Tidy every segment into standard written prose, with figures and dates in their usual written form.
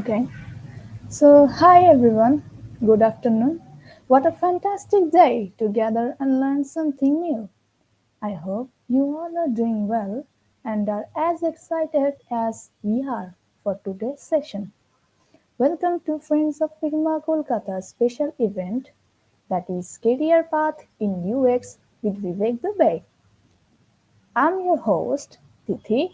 Okay. So, hi everyone. Good afternoon. What a fantastic day to gather and learn something new. I hope you all are doing well and are as excited as we are for today's session. Welcome to Friends of Figma Kolkata's special event that is Career Path in UX with Vivek Dubey. I'm your host, Tithi,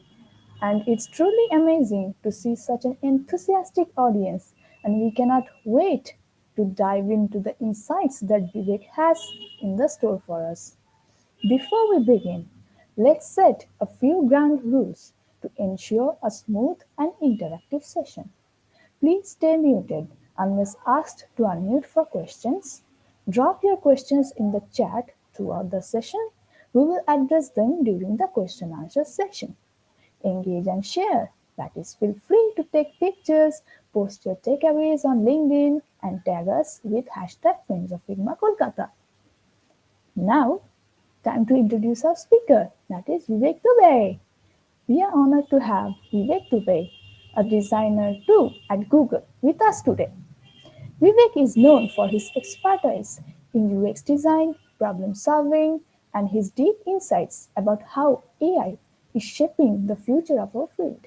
and it's truly amazing to see such an enthusiastic audience, and we cannot wait to dive into the insights that Vivek has in the store for us. Before we begin, let's set a few ground rules to ensure a smooth and interactive session. Please stay muted unless asked to unmute for questions. Drop your questions in the chat throughout the session. We will address them during the question answer session. Engage and share. That is, feel free to take pictures, post your takeaways on LinkedIn, and tag us with hashtag Friends of Figma Kolkata. Now, time to introduce our speaker, that is Vivek Dubey. We are honored to have Vivek Dubey, a designer too at Google, with us today. Vivek is known for his expertise in UX design, problem solving, and his deep insights about how AI is shaping the future of our field.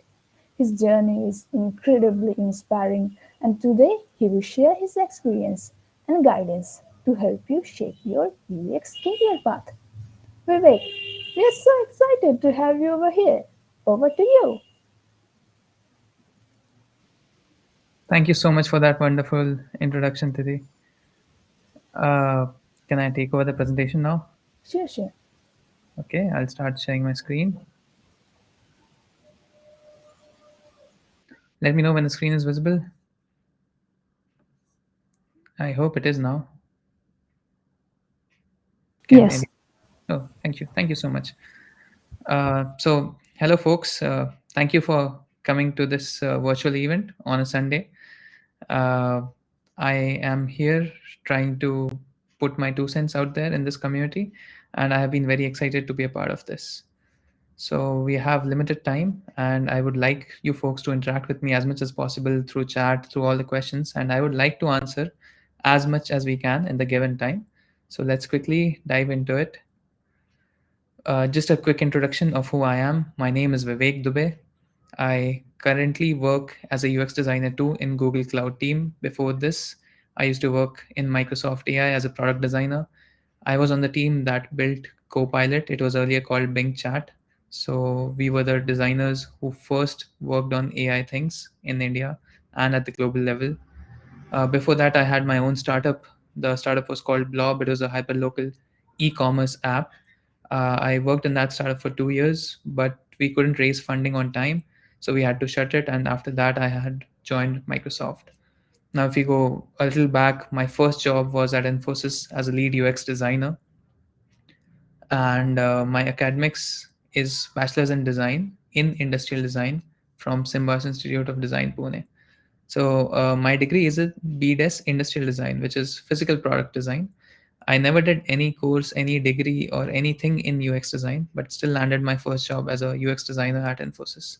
His journey is incredibly inspiring, and today he will share his experience and guidance to help you shape your UX career path. Vivek, we are so excited to have you over here. Over to you. Thank you so much for that wonderful introduction, Tithi. Uh, can I take over the presentation now? Sure, sure. Okay, I'll start sharing my screen. Let me know when the screen is visible. I hope it is now. Can Yes. any? Oh, thank you. Thank you so much. Hello, folks. Thank you for coming to this virtual event on a Sunday. Uh, I am here trying to put my 2 cents out there in this community, and I have been very excited to be a part of this. So we have limited time, and I would like you folks to interact with me as much as possible through chat, through all the questions, and I would like to answer as much as we can in the given time. So let's quickly dive into it. Just a quick introduction of who I am. My name is Vivek Dubey. I currently work as a UX designer too in Google Cloud team. Before this, I used to work in Microsoft AI as a product designer. I was on the team that built Copilot. It was earlier called Bing Chat. So we were the designers who first worked on AI things in India and at the global level. Before that, I had my own startup. The startup was called Blob. It was a hyperlocal e-commerce app. I worked in that startup for 2 years, but we couldn't raise funding on time, so we had to shut it. And after that, I had joined Microsoft. Now, if you go a little back, my first job was at Infosys as a lead UX designer, and my academics is bachelor's in design in industrial design from Simbas Institute of Design, Pune. So my degree is a BDES industrial design, which is physical product design. I never did any course, any degree, or anything in UX design, but still landed my first job as a UX designer at Infosys.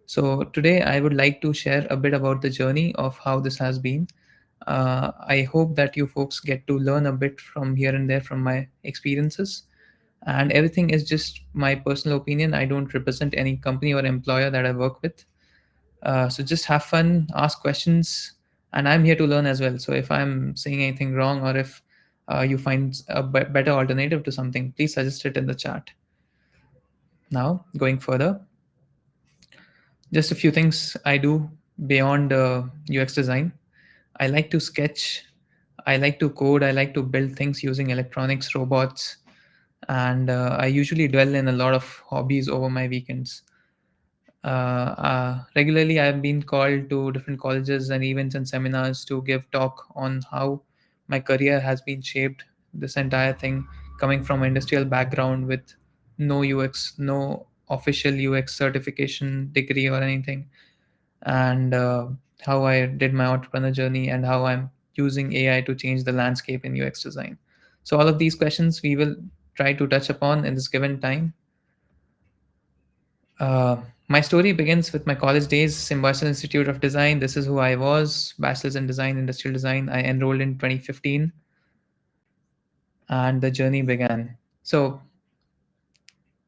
So today I would like to share a bit about the journey of how this has been. I hope that you folks get to learn a bit from here and there from my experiences. And everything is just my personal opinion. I don't represent any company or employer that I work with. So just have fun, ask questions, and I'm here to learn as well. So if I'm saying anything wrong, or if you find a better alternative to something, please suggest it in the chat. Now, going further, just a few things I do beyond UX design. I like to sketch, I like to code, I like to build things using electronics, robots, and I usually dwell in a lot of hobbies over my weekends. Regularly, I've been called to different colleges and events and seminars to give talk on how my career has been shaped. This entire thing coming from an industrial background with no UX, no official UX certification degree or anything, and how I did my entrepreneur journey and how I'm using AI to change the landscape in UX design. So, all of these questions we will try to touch upon in this given time. Uh, My story begins with my college days, Symbiosis Institute of Design. This is who I was, bachelor's in design, industrial design. I enrolled in 2015 and the journey began. So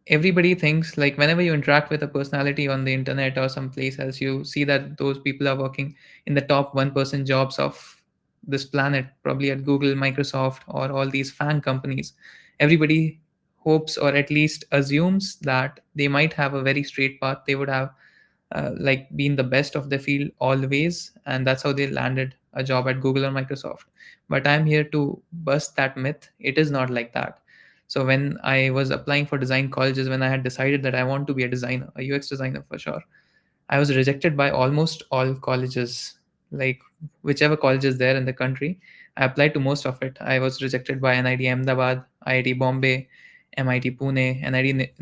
everybody thinks, like, whenever you interact with a personality on the internet or someplace else, you see that those people are working in the top 1% jobs of this planet, probably at Google, Microsoft, or all these fan companies. Everybody hopes or at least assumes that they might have a very straight path. They would have like been the best of the field always, and that's how they landed a job at Google or Microsoft. But I'm here to bust that myth. It is not like that. So when I was applying for design colleges, when I had decided that I want to be a designer, a UX designer for sure, I was rejected by almost all colleges, like whichever college is there in the country. I applied to most of it. I was rejected by NIT Ahmedabad, IIT Bombay, MIT Pune, NIT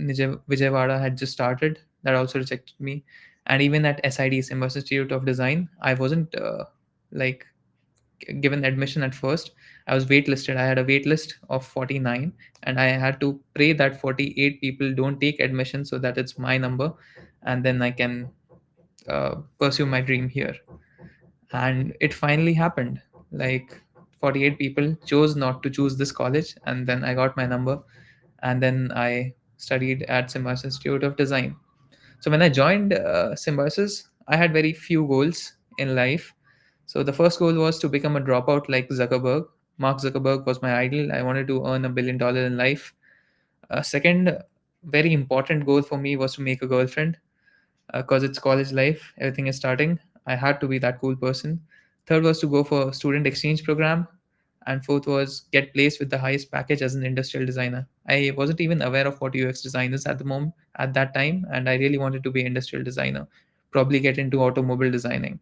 Vijayawada had just started. That also rejected me. And even at SID, Symbiosis Institute of Design, I wasn't like given admission at first. I was waitlisted. I had a wait list of 49, and I had to pray that 48 people don't take admission so that it's my number, and then I can pursue my dream here. And it finally happened. Like 48 people chose not to choose this college, and then I got my number, and then I studied at Symbiosis Institute of Design. So when I joined Symbiosis, I had very few goals in life. So the first goal was to become a dropout like Zuckerberg. Mark Zuckerberg was my idol. I wanted to earn $1 billion in life. Second, very important goal for me was to make a girlfriend because it's college life, everything is starting. I had to be that cool person. Third was to go for student exchange program, and fourth was get placed with the highest package as an industrial designer. I wasn't even aware of what UX design is at the moment at that time, and I really wanted to be an industrial designer, probably get into automobile designing.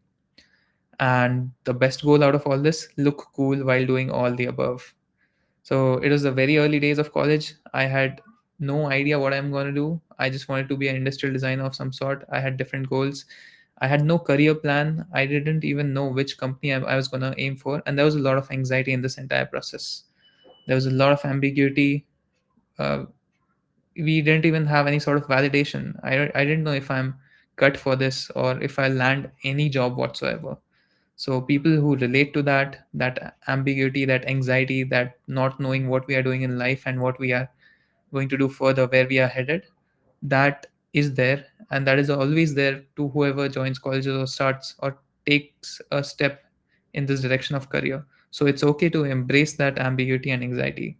And the best goal out of all this, look cool while doing all the above. So it was the very early days of college. I had no idea what I'm going to do. I just wanted to be an industrial designer of some sort. I had different goals. I had no career plan. I didn't even know which company I was going to aim for. And there was a lot of anxiety in this entire process. There was a lot of ambiguity. Uh, we didn't even have any sort of validation. I didn't know if I'm cut for this or if I land any job whatsoever. So people who relate to that ambiguity, that anxiety, that not knowing what we are doing in life and what we are going to do further, where we are headed, that is there, and that is always there to whoever joins colleges or starts or takes a step in this direction of career. So it's okay to embrace that ambiguity and anxiety.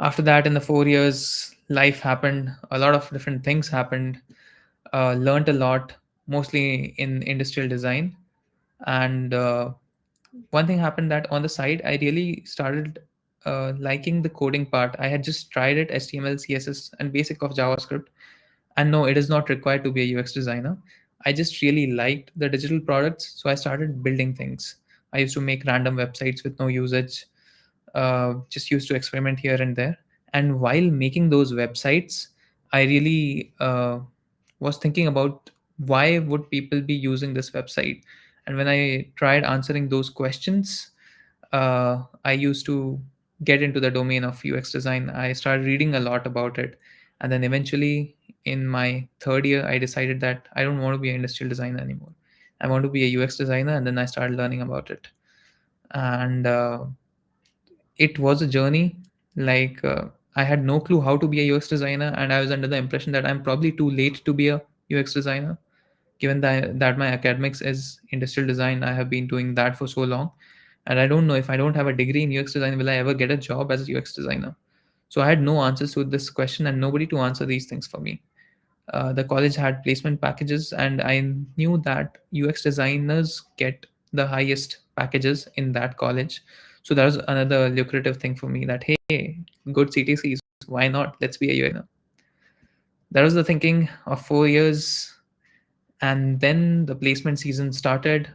After that, in the 4 years, life happened. A lot of different things happened. Learned a lot, mostly in industrial design, and one thing happened that on the side I really started liking the coding part. I had just tried it, HTML, CSS, and basic of JavaScript, and no, it is not required to be a UX designer. I just really liked the digital products, so I started building things. I used to make random websites with no usage, just used to experiment here and there. And while making those websites, I really was thinking about why would people be using this website. And when I tried answering those questions, I used to get into the domain of UX design. I started reading a lot about it, and then eventually, in my third year, I decided that I don't want to be an industrial designer anymore. I want to be a UX designer, and then I started learning about it. And it was a journey. Like I had no clue how to be a UX designer, and I was under the impression that I'm probably too late to be a UX designer, given that my academics is industrial design. I have been doing that for so long, and I don't know, if I don't have a degree in UX design, will I ever get a job as a UX designer? So I had no answers to this question and nobody to answer these things for me. The college had placement packages, and I knew that UX designers get the highest packages in that college. So that was another lucrative thing for me, that hey, good CTCs, why not? Let's be a UX designer. That was the thinking of 4 years. And then the placement season started.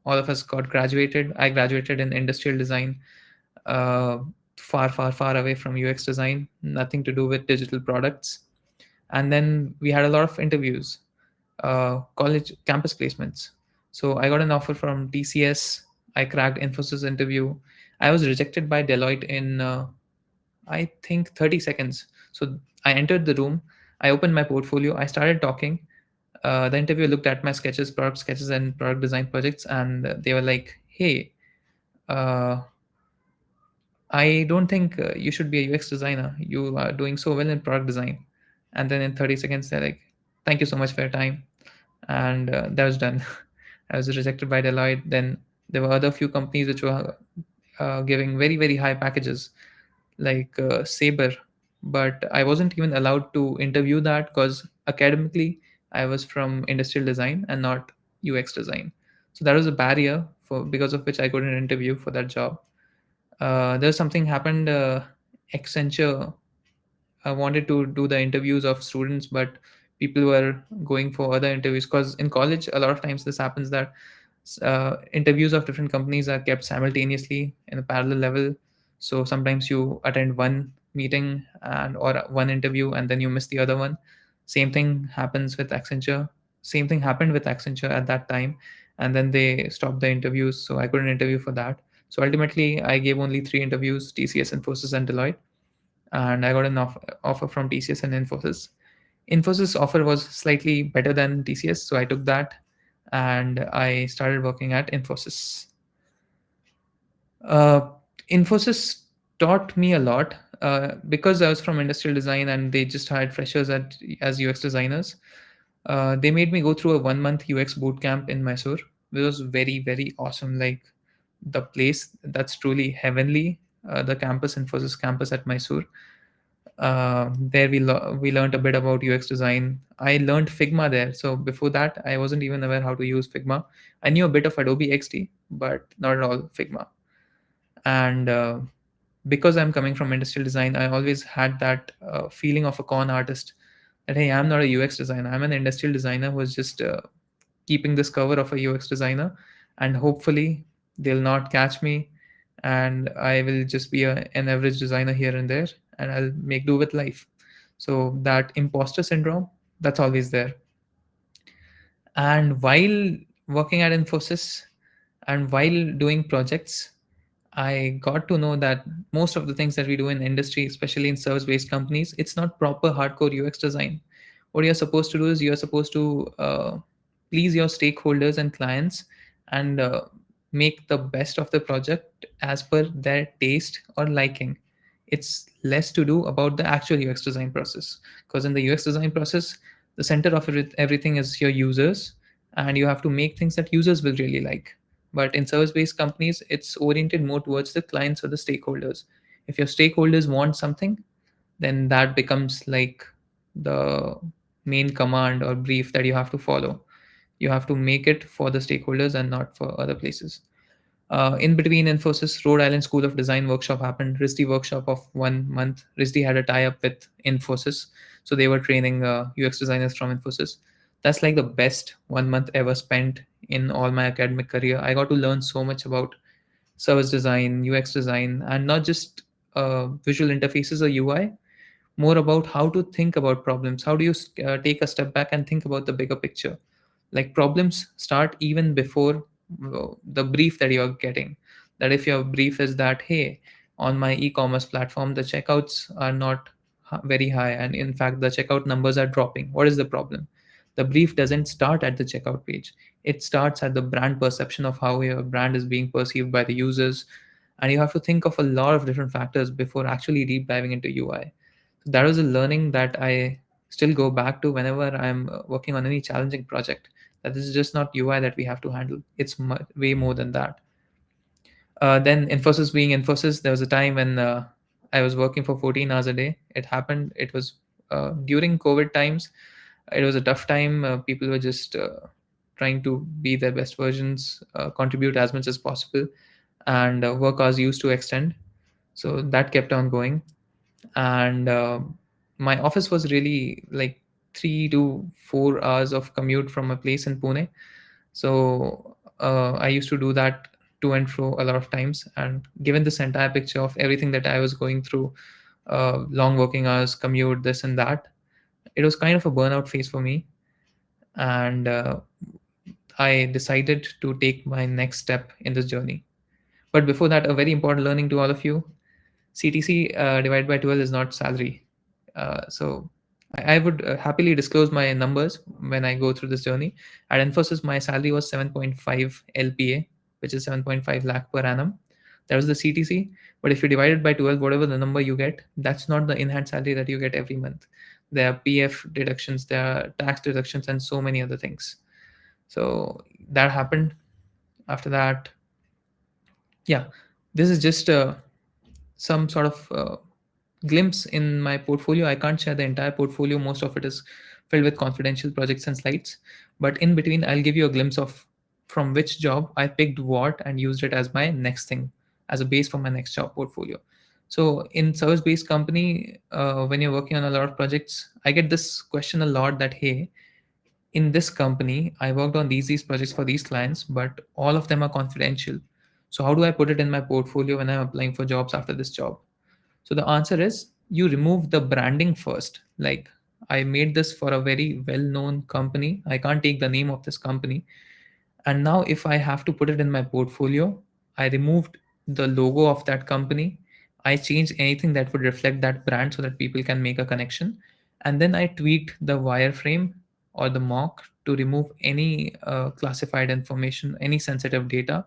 All of us got graduated. I graduated in industrial design, uh, far, far, far away from UX design, nothing to do with digital products. And then we had a lot of interviews, college campus placements. So I got an offer from TCS. I cracked Infosys interview. I was rejected by Deloitte in I think 30 seconds. So I entered the room. I opened my portfolio, I started talking. The interviewer looked at my sketches, product sketches, and product design projects, and they were like, "Hey, uh, I don't think you should be a UX designer. You are doing so well in product design." And then in 30 seconds, they're like, "Thank you so much for your time." And that was done. I was rejected by Deloitte. Then there were other few companies which were giving very, very high packages, like Sabre. But I wasn't even allowed to interview that because academically, I was from industrial design and not UX design. So that was a barrier for because of which I couldn't interview for that job. There's something happened. Accenture wanted to do the interviews of students, but people were going for other interviews because in college, a lot of times this happens that interviews of different companies are kept simultaneously in a parallel level. So sometimes you attend one meeting and or one interview and then you miss the other one. Same thing happens with Accenture. Same thing happened with Accenture at that time, and then they stopped the interviews, so I couldn't interview for that. So ultimately, I gave only three interviews: TCS, Infosys, and Deloitte, and I got an offer from TCS and Infosys. Infosys offer was slightly better than TCS, so I took that and I started working at Infosys. Uh, Infosys taught me a lot because I was from industrial design and they just hired freshers as UX designers. They made me go through a 1 month UX boot camp in Mysore. It was very, very awesome. Like the place that's truly heavenly, the campus, Infosys campus at Mysore. There we learned a bit about UX design. I learned Figma there. So before that, I wasn't even aware how to use Figma. I knew a bit of Adobe XD, but not at all Figma. And because I'm coming from industrial design, I always had that feeling of a con artist that hey, I'm not a UX designer. I'm an industrial designer who's just keeping this cover of a UX designer, and hopefully they'll not catch me, and I will just be an average designer here and there, and I'll make do with life. So that imposter syndrome, that's always there. And while working at Infosys and while doing projects, I got to know that most of the things that we do in industry, especially in service-based companies, it's not proper hardcore UX design. What you're supposed to do is you're supposed to please your stakeholders and clients and make the best of the project as per their taste or liking. It's less to do about the actual UX design process, because in the UX design process, the center of everything is your users, and you have to make things that users will really like. But in service based companies, it's oriented more towards the clients or the stakeholders. If your stakeholders want something, then that becomes like the main command or brief that you have to follow. You have to make it for the stakeholders and not for other places. In between Infosys, Rhode Island School of Design workshop happened. RISD workshop of 1 month. RISD had a tie-up with Infosys, so they were training UX designers from Infosys. That's like the best 1 month ever spent in all my academic career. I got to learn so much about service design, UX design, and not just visual interfaces or UI, more about how to think about problems. How do you take a step back and think about the bigger picture? Like problems start even before the brief that you're getting. That if your brief is that, hey, on my e-commerce platform, the checkouts are not very high, and in fact, the checkout numbers are dropping. What is the problem? The brief doesn't start at the checkout page. It starts at the brand perception of how your brand is being perceived by the users, and you have to think of a lot of different factors before actually deep diving into UI. So that was a learning that I still go back to whenever I'm working on any challenging project. That this is just not UI that we have to handle. It's way more than that. Then Infosys being Infosys, there was a time when I was working for 14 hours a day. It happened. It was during COVID times. It was a tough time. People were just trying to be their best versions, contribute as much as possible, and work hours used to extend. So that kept on going. And my office was really like 3 to 4 hours of commute from a place in Pune. So I used to do that to and fro a lot of times. And given this entire picture of everything that I was going through, long working hours, commute, this and that, it was kind of a burnout phase for me. And I decided to take my next step in this journey. But before that, a very important learning to all of you: CTC divided by 12 is not salary. So I would happily disclose my numbers when I go through this journey. At Infosys, my salary was 7.5 LPA, which is 7.5 lakh per annum. That was the CTC. But if you divide it by 12, whatever the number you get, that's not the in-hand salary that you get every month. There are PF deductions, there are tax deductions, and so many other things. So that happened. After that, yeah, this is just some sort of glimpse in my portfolio. I can't share the entire portfolio. Most of it is filled with confidential projects and slides. But in between, I'll give you a glimpse of from which job I picked what and used it as my next thing, as a base for my next job portfolio. So in service-based company, when you're working on a lot of projects, I get this question a lot that, hey, in this company, I worked on these projects for these clients, but all of them are confidential. So how do I put it in my portfolio when I'm applying for jobs after this job? So the answer is you remove the branding first. Like, I made this for a very well known company. I can't take the name of this company. And now, if I have to put it in my portfolio, I removed the logo of that company. I changed anything that would reflect that brand so that people can make a connection. And then I tweaked the wireframe or the mock to remove any classified information, any sensitive data,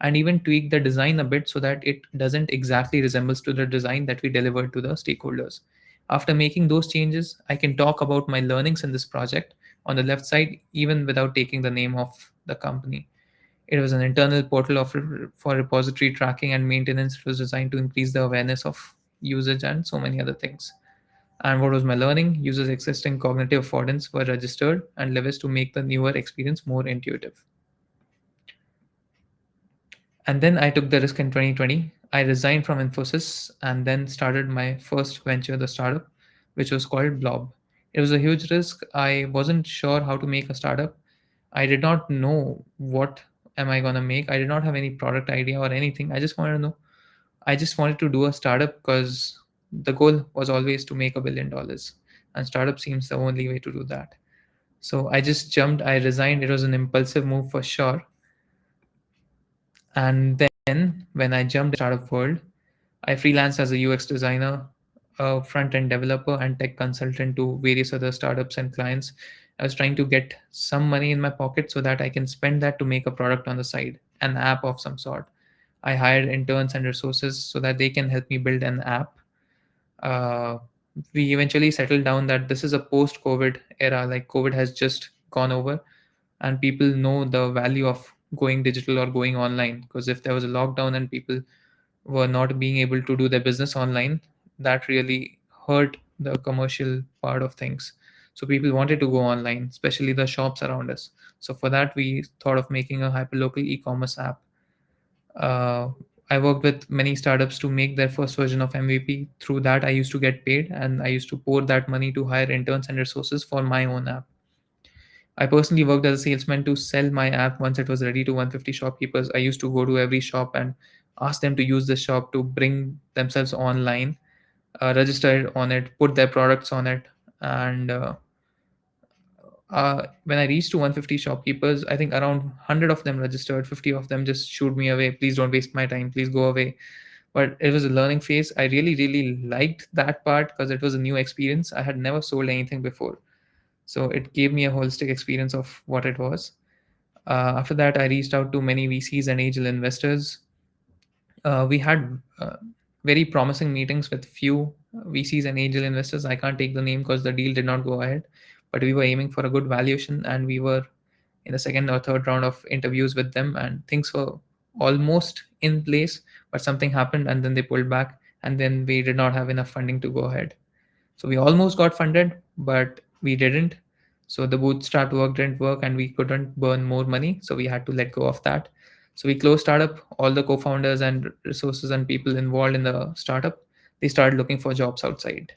and even tweak the design a bit so that it doesn't exactly resembles to the design that we delivered to the stakeholders. After making those changes, I can talk about my learnings in this project on the left side, even without taking the name of the company. It was an internal portal for repository tracking and maintenance. It was designed to increase the awareness of usage and so many other things. And what was my learning? Users' existing cognitive affordance were registered and leveraged to make the newer experience more intuitive. And then I took the risk in 2020. I resigned from Infosys and then started my first venture, the startup, which was called Blob. It was a huge risk. I wasn't sure how to make a startup. I did not know what am I gonna make. I did not have any product idea or anything. I just wanted to know. I just wanted to do a startup because the goal was always to make $1 billion, and startup seems the only way to do that. So I just jumped. I resigned. It was an impulsive move for sure. And then when I jumped in startup world, I freelanced as a UX designer, a front end developer, and tech consultant to various other startups and clients. I was trying to get some money in my pocket so that I can spend that to make a product on the side, an app of some sort. I hired interns and resources so that they can help me build an app. Uh, we eventually settled down that this is a post COVID era, like COVID has just gone over, and people know the value of going digital or going online. Because if there was a lockdown and people were not being able to do their business online, that really hurt the commercial part of things. So people wanted to go online, especially the shops around us. So for that, we thought of making a hyperlocal e-commerce app. uh, I worked with many startups to make their first version of MVP. Through that, I used to get paid, and I used to pour that money to hire interns and resources for my own app. I personally worked as a salesman to sell my app once it was ready to 150 shopkeepers. I used to go to every shop and ask them to use the shop to bring themselves online, register on it, put their products on it, and when I reached to 150 shopkeepers, I think around 100 of them registered. 50 of them just shooed me away. Please don't waste my time. Please go away. But it was a learning phase. I really, really liked that part because it was a new experience. I had never sold anything before. So it gave me a holistic experience of what it was. After that, I reached out to many VCs and angel investors. We had very promising meetings with few VCs and angel investors. I can't take the name because the deal did not go ahead, but we were aiming for a good valuation, and we were in the second or third round of interviews with them, and things were almost in place, but something happened, and then they pulled back, and then we did not have enough funding to go ahead. So we almost got funded, but we didn't. So the bootstrap work didn't work, and we couldn't burn more money. So we had to let go of that. So we closed startup. All the co-founders and resources and people involved in the startup, they started looking for jobs outside.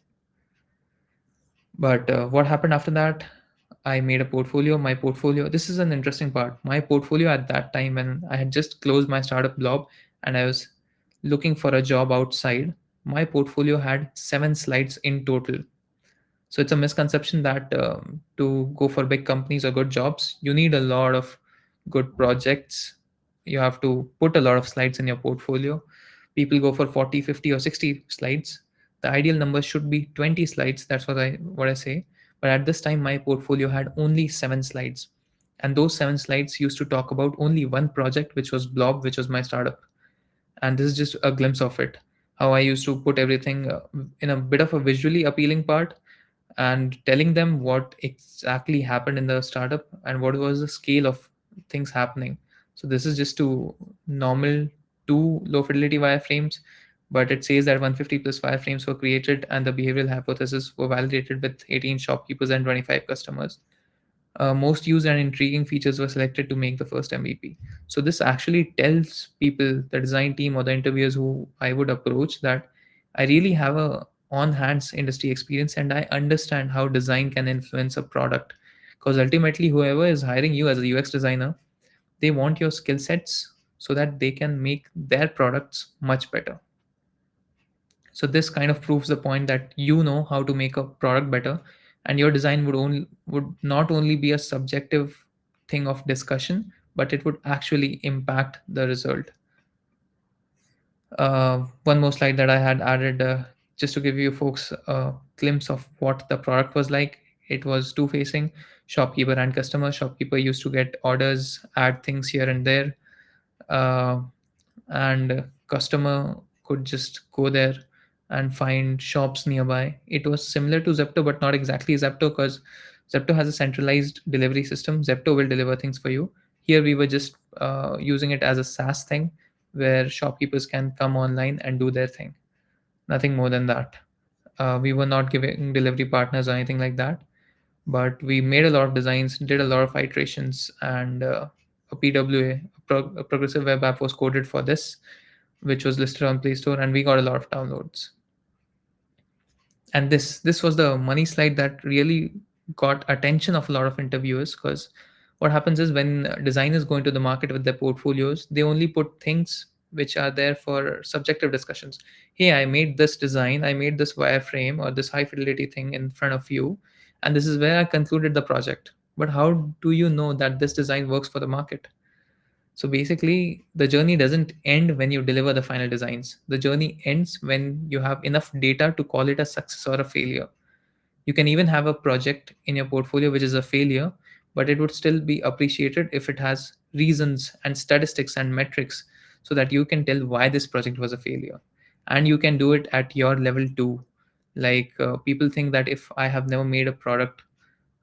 But what happened after that? I made a portfolio. My portfolio. This is an interesting part. My portfolio at that time, when I had just closed my startup blob and I was looking for a job outside, my portfolio had 7 slides in total. So it's a misconception that to go for big companies or good jobs, you need a lot of good projects. You have to put a lot of slides in your portfolio. People go for 40, 50, or 60 slides. The ideal number should be 20 slides. That's what I say. But at this time, my portfolio had only 7 slides, and those 7 slides used to talk about only one project, which was Blob, which was my startup. And this is just a glimpse of it. How I used to put everything in a bit of a visually appealing part, and telling them what exactly happened in the startup and what was the scale of things happening. So this is just to normal two low fidelity wireframes, but it says that 150 plus wireframes were created and the behavioral hypothesis were validated with 18 shopkeepers and 25 customers. Most used and intriguing features were selected to make the first MVP. So this actually tells people, the design team or the interviewers who I would approach, that I really have a on hands industry experience and I understand how design can influence a product. Because ultimately, whoever is hiring you as a UX designer, they want your skill sets so that they can make their products much better. So this kind of proves the point that you know how to make a product better, and your design would not only be a subjective thing of discussion, but it would actually impact the result. One more slide that I had added, just to give you folks a glimpse of what the product was like. It was two facing, shopkeeper and customer. Shopkeeper used to get orders, add things here and there, uh, and customer could just go there and find shops nearby. It was similar to Zepto, but not exactly Zepto, because Zepto has a centralized delivery system. Zepto will deliver things for you. Here we were just using it as a SaaS thing, where shopkeepers can come online and do their thing. Nothing more than that. We were not giving delivery partners or anything like that, but we made a lot of designs, did a lot of iterations, and a PWA, a progressive web app, was coded for this, which was listed on Play Store, and we got a lot of downloads. And this was the money slide that really got attention of a lot of interviewers, because what happens is when designers go into the market with their portfolios, they only put things which are there for subjective discussions. Hey, I made this design, I made this wireframe or this high fidelity thing in front of you, and this is where I concluded the project. But how do you know that this design works for the market? So basically, the journey doesn't end when you deliver the final designs. The journey ends when you have enough data to call it a success or a failure. You can even have a project in your portfolio which is a failure, but it would still be appreciated if it has reasons and statistics and metrics, so that you can tell why this project was a failure. And you can do it at your level too. Like people think that if I have never made a product,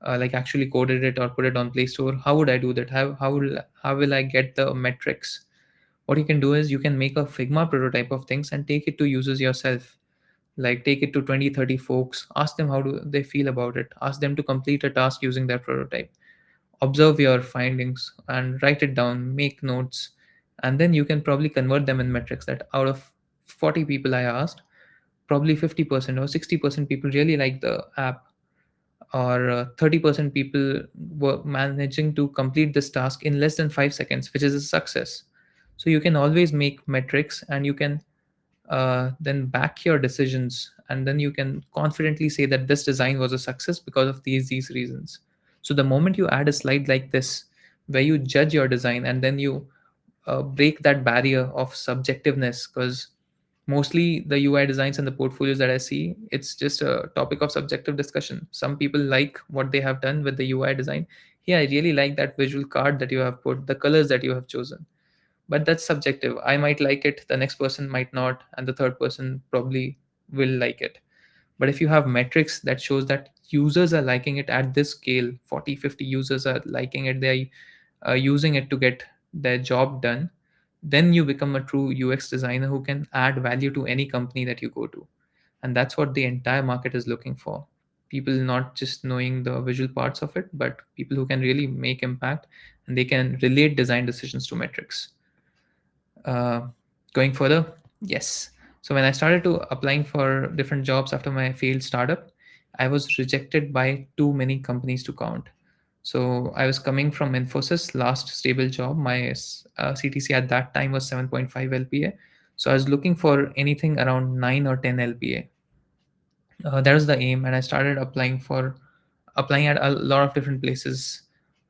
like actually coded it or put it on Play Store, how would I do that? How will I get the metrics? What you can do is you can make a Figma prototype of things and take it to users yourself. Like take it to 20, 30 folks, ask them how do they feel about it, ask them to complete a task using their prototype, observe your findings and write it down, make notes, and then you can probably convert them in metrics that out of 40 people I asked, probably 50% or 60% people really like the app, or 30% people were managing to complete this task in less than 5 seconds, which is a success. So you can always make metrics, and you can then back your decisions, and then you can confidently say that this design was a success because of these reasons. So the moment you add a slide like this, where you judge your design and then you break that barrier of subjectiveness, because mostly the UI designs and the portfolios that I see, it's just a topic of subjective discussion. Some people like what they have done with the UI design. Yeah, I really like that visual card that you have put, the colors that you have chosen. But that's subjective. I might like it, the next person might not, and the third person probably will like it. But if you have metrics that shows that users are liking it at this scale, 40, 50 users are liking it, they're using it to get their job done, then you become a true UX designer who can add value to any company that you go to. And that's what the entire market is looking for. People not just knowing the visual parts of it, but people who can really make impact, and they can relate design decisions to metrics. uh, Going further, yes. So when I started to applying for different jobs after my failed startup, I was rejected by too many companies to count. So I was coming from Infosys, last stable job. My CTC at that time was 7.5 LPA. So I was looking for anything around 9 or 10 LPA. That was the aim, and I started applying at a lot of different places,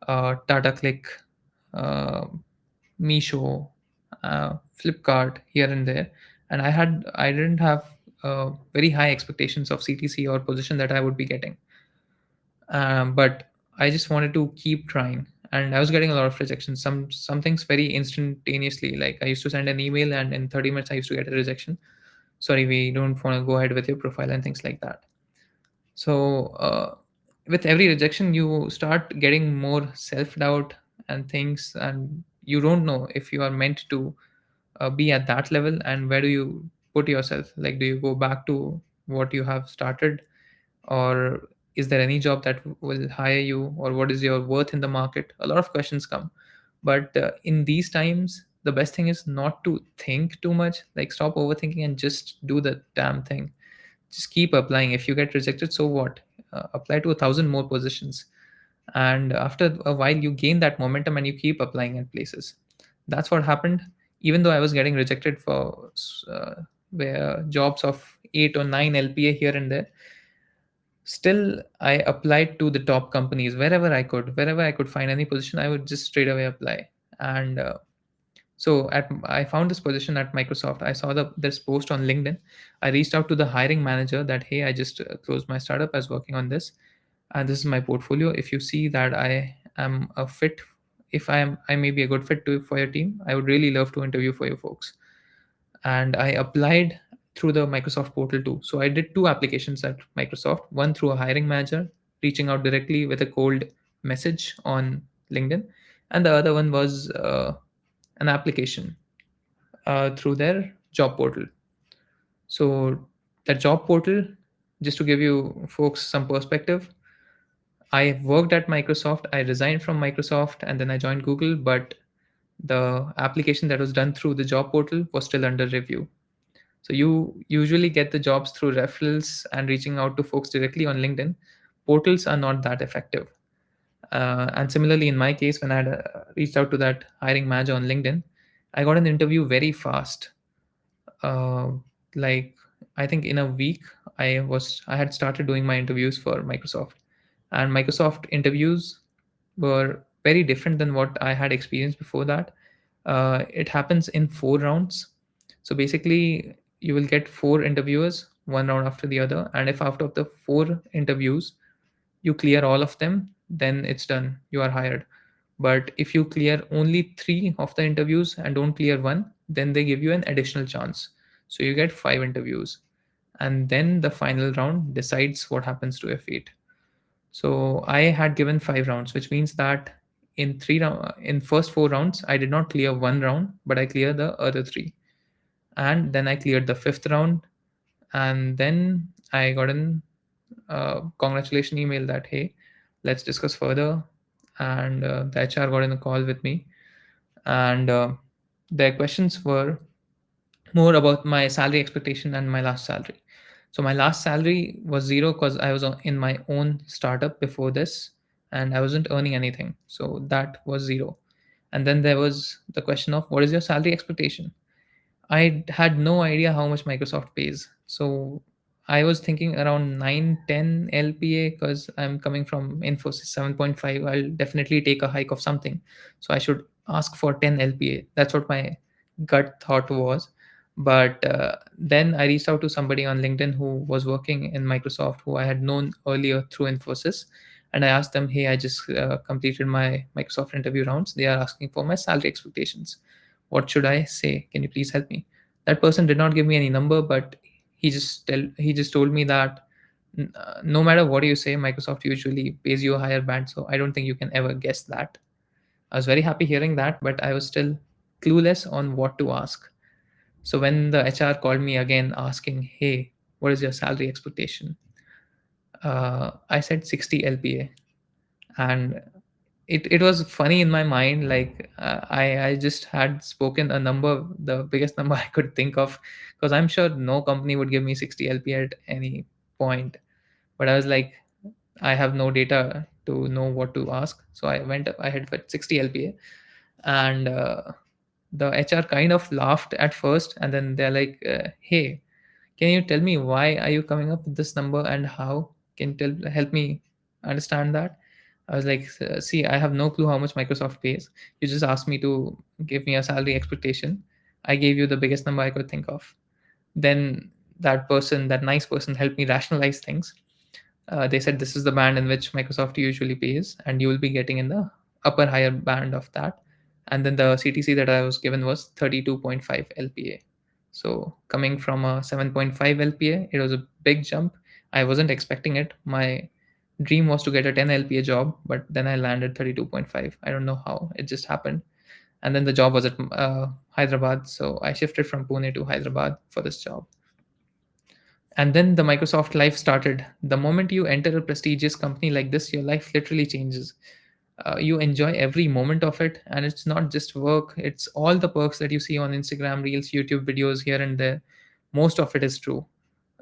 Tata Click, uh, Meesho, Flipkart, here and there. And I didn't have very high expectations of CTC or position that I would be getting. But I just wanted to keep trying, and I was getting a lot of rejections. Some things very instantaneously. Like I used to send an email, and in 30 minutes I used to get a rejection. Sorry, we don't want to go ahead with your profile and things like that. So with every rejection, you start getting more self doubt and things, and you don't know if you are meant to be at that level, and where do you put yourself. Like, do you go back to what you have started, or is there any job that will hire you, or what is your worth in the market? A lot of questions come. But in these times, the best thing is not to think too much. Like, stop overthinking and just do the damn thing. Just keep applying. If you get rejected, so what? Apply to 1,000 more positions, and after a while you gain that momentum and you keep applying at places. That's what happened. Even though I was getting rejected for where jobs of 8 or 9 LPA here and there, still I applied to the top companies wherever I could find any position. I would just straight away apply. And so at I found this position at Microsoft. I saw this post on LinkedIn. I reached out to the hiring manager that, hey, I just closed my startup. I was working on this, and this is my portfolio. If you see that I am a fit, if I may be a good fit for your team, I would really love to interview for you folks. And I applied through the Microsoft portal too. So I did two applications at Microsoft, one through a hiring manager reaching out directly with a cold message on LinkedIn, and the other one was an application through their job portal. So the job portal, just to give you folks some perspective, I worked at Microsoft, I resigned from Microsoft, and then I joined Google, but the application that was done through the job portal was still under review. So you usually get the jobs through referrals and reaching out to folks directly on LinkedIn. Portals are not that effective. And similarly, in my case, when I had reached out to that hiring manager on LinkedIn, I got an interview very fast. uh, like, I think in a week I had started doing my interviews for Microsoft, and Microsoft interviews were very different than what I had experienced before that. It happens in 4 rounds. So basically, you will get four interviewers, one round after the other, and if after the four interviews you clear all of them, then it's done. You are hired. But if you clear only three of the interviews and don't clear one, then they give you an additional chance. So you get five interviews. And then the final round decides what happens to your fate. So I had given 5 rounds, which means that in first 4 rounds, I did not clear one round, but I cleared the other three. And then I cleared the fifth round, and then I got an congratulation email that, hey, let's discuss further. And the HR got in a call with me, and their questions were more about my salary expectation and my last salary. So my last salary was zero because I was in my own startup before this, and I wasn't earning anything. So that was zero. And then there was the question of, what is your salary expectation? I had no idea how much Microsoft pays. So I was thinking around 9, 10 LPA because I'm coming from Infosys 7.5. I'll definitely take a hike of something. So I should ask for 10 LPA. That's what my gut thought was. But then I reached out to somebody on LinkedIn who was working in Microsoft, who I had known earlier through Infosys. And I asked them, hey, I just completed my Microsoft interview rounds. They are asking for my salary expectations. What should I say? Can you please help me? That person did not give me any number, but he just told me that no matter what you say, Microsoft usually pays you a higher band. So I don't think you can ever guess that. I was very happy hearing that, but I was still clueless on what to ask. So when the HR called me again asking, hey, what is your salary expectation? I said 60 LPA. And it was funny in my mind. Like, I just had spoken a number, the biggest number I could think of, because I'm sure no company would give me 60 LP at any point. But I was like, I have no data to know what to ask, so I went ahead with 60 LPA. And the HR kind of laughed at first, and then they're like, hey, can you tell me why are you coming up with this number, and how can you help me understand that? I was like, see, I have no clue how much Microsoft pays. You just asked me to give me a salary expectation. I gave you the biggest number I could think of. Then that person, that nice person, helped me rationalize things. They said this is the band in which Microsoft usually pays, and you will be getting in the upper higher band of that. And then the CTC that I was given was 32.5 LPA. So coming from a 7.5 LPA, it was a big jump. I wasn't expecting it. My dream was to get a 10 LPA job, but then I landed 32.5. I don't know how, it just happened. And then the job was at Hyderabad, so I shifted from Pune to Hyderabad for this job. And then the Microsoft life started. The moment you enter a prestigious company like this, your life literally changes. You enjoy every moment of it, and it's not just work, it's all the perks that you see on Instagram reels, YouTube videos here and there. Most of it is true.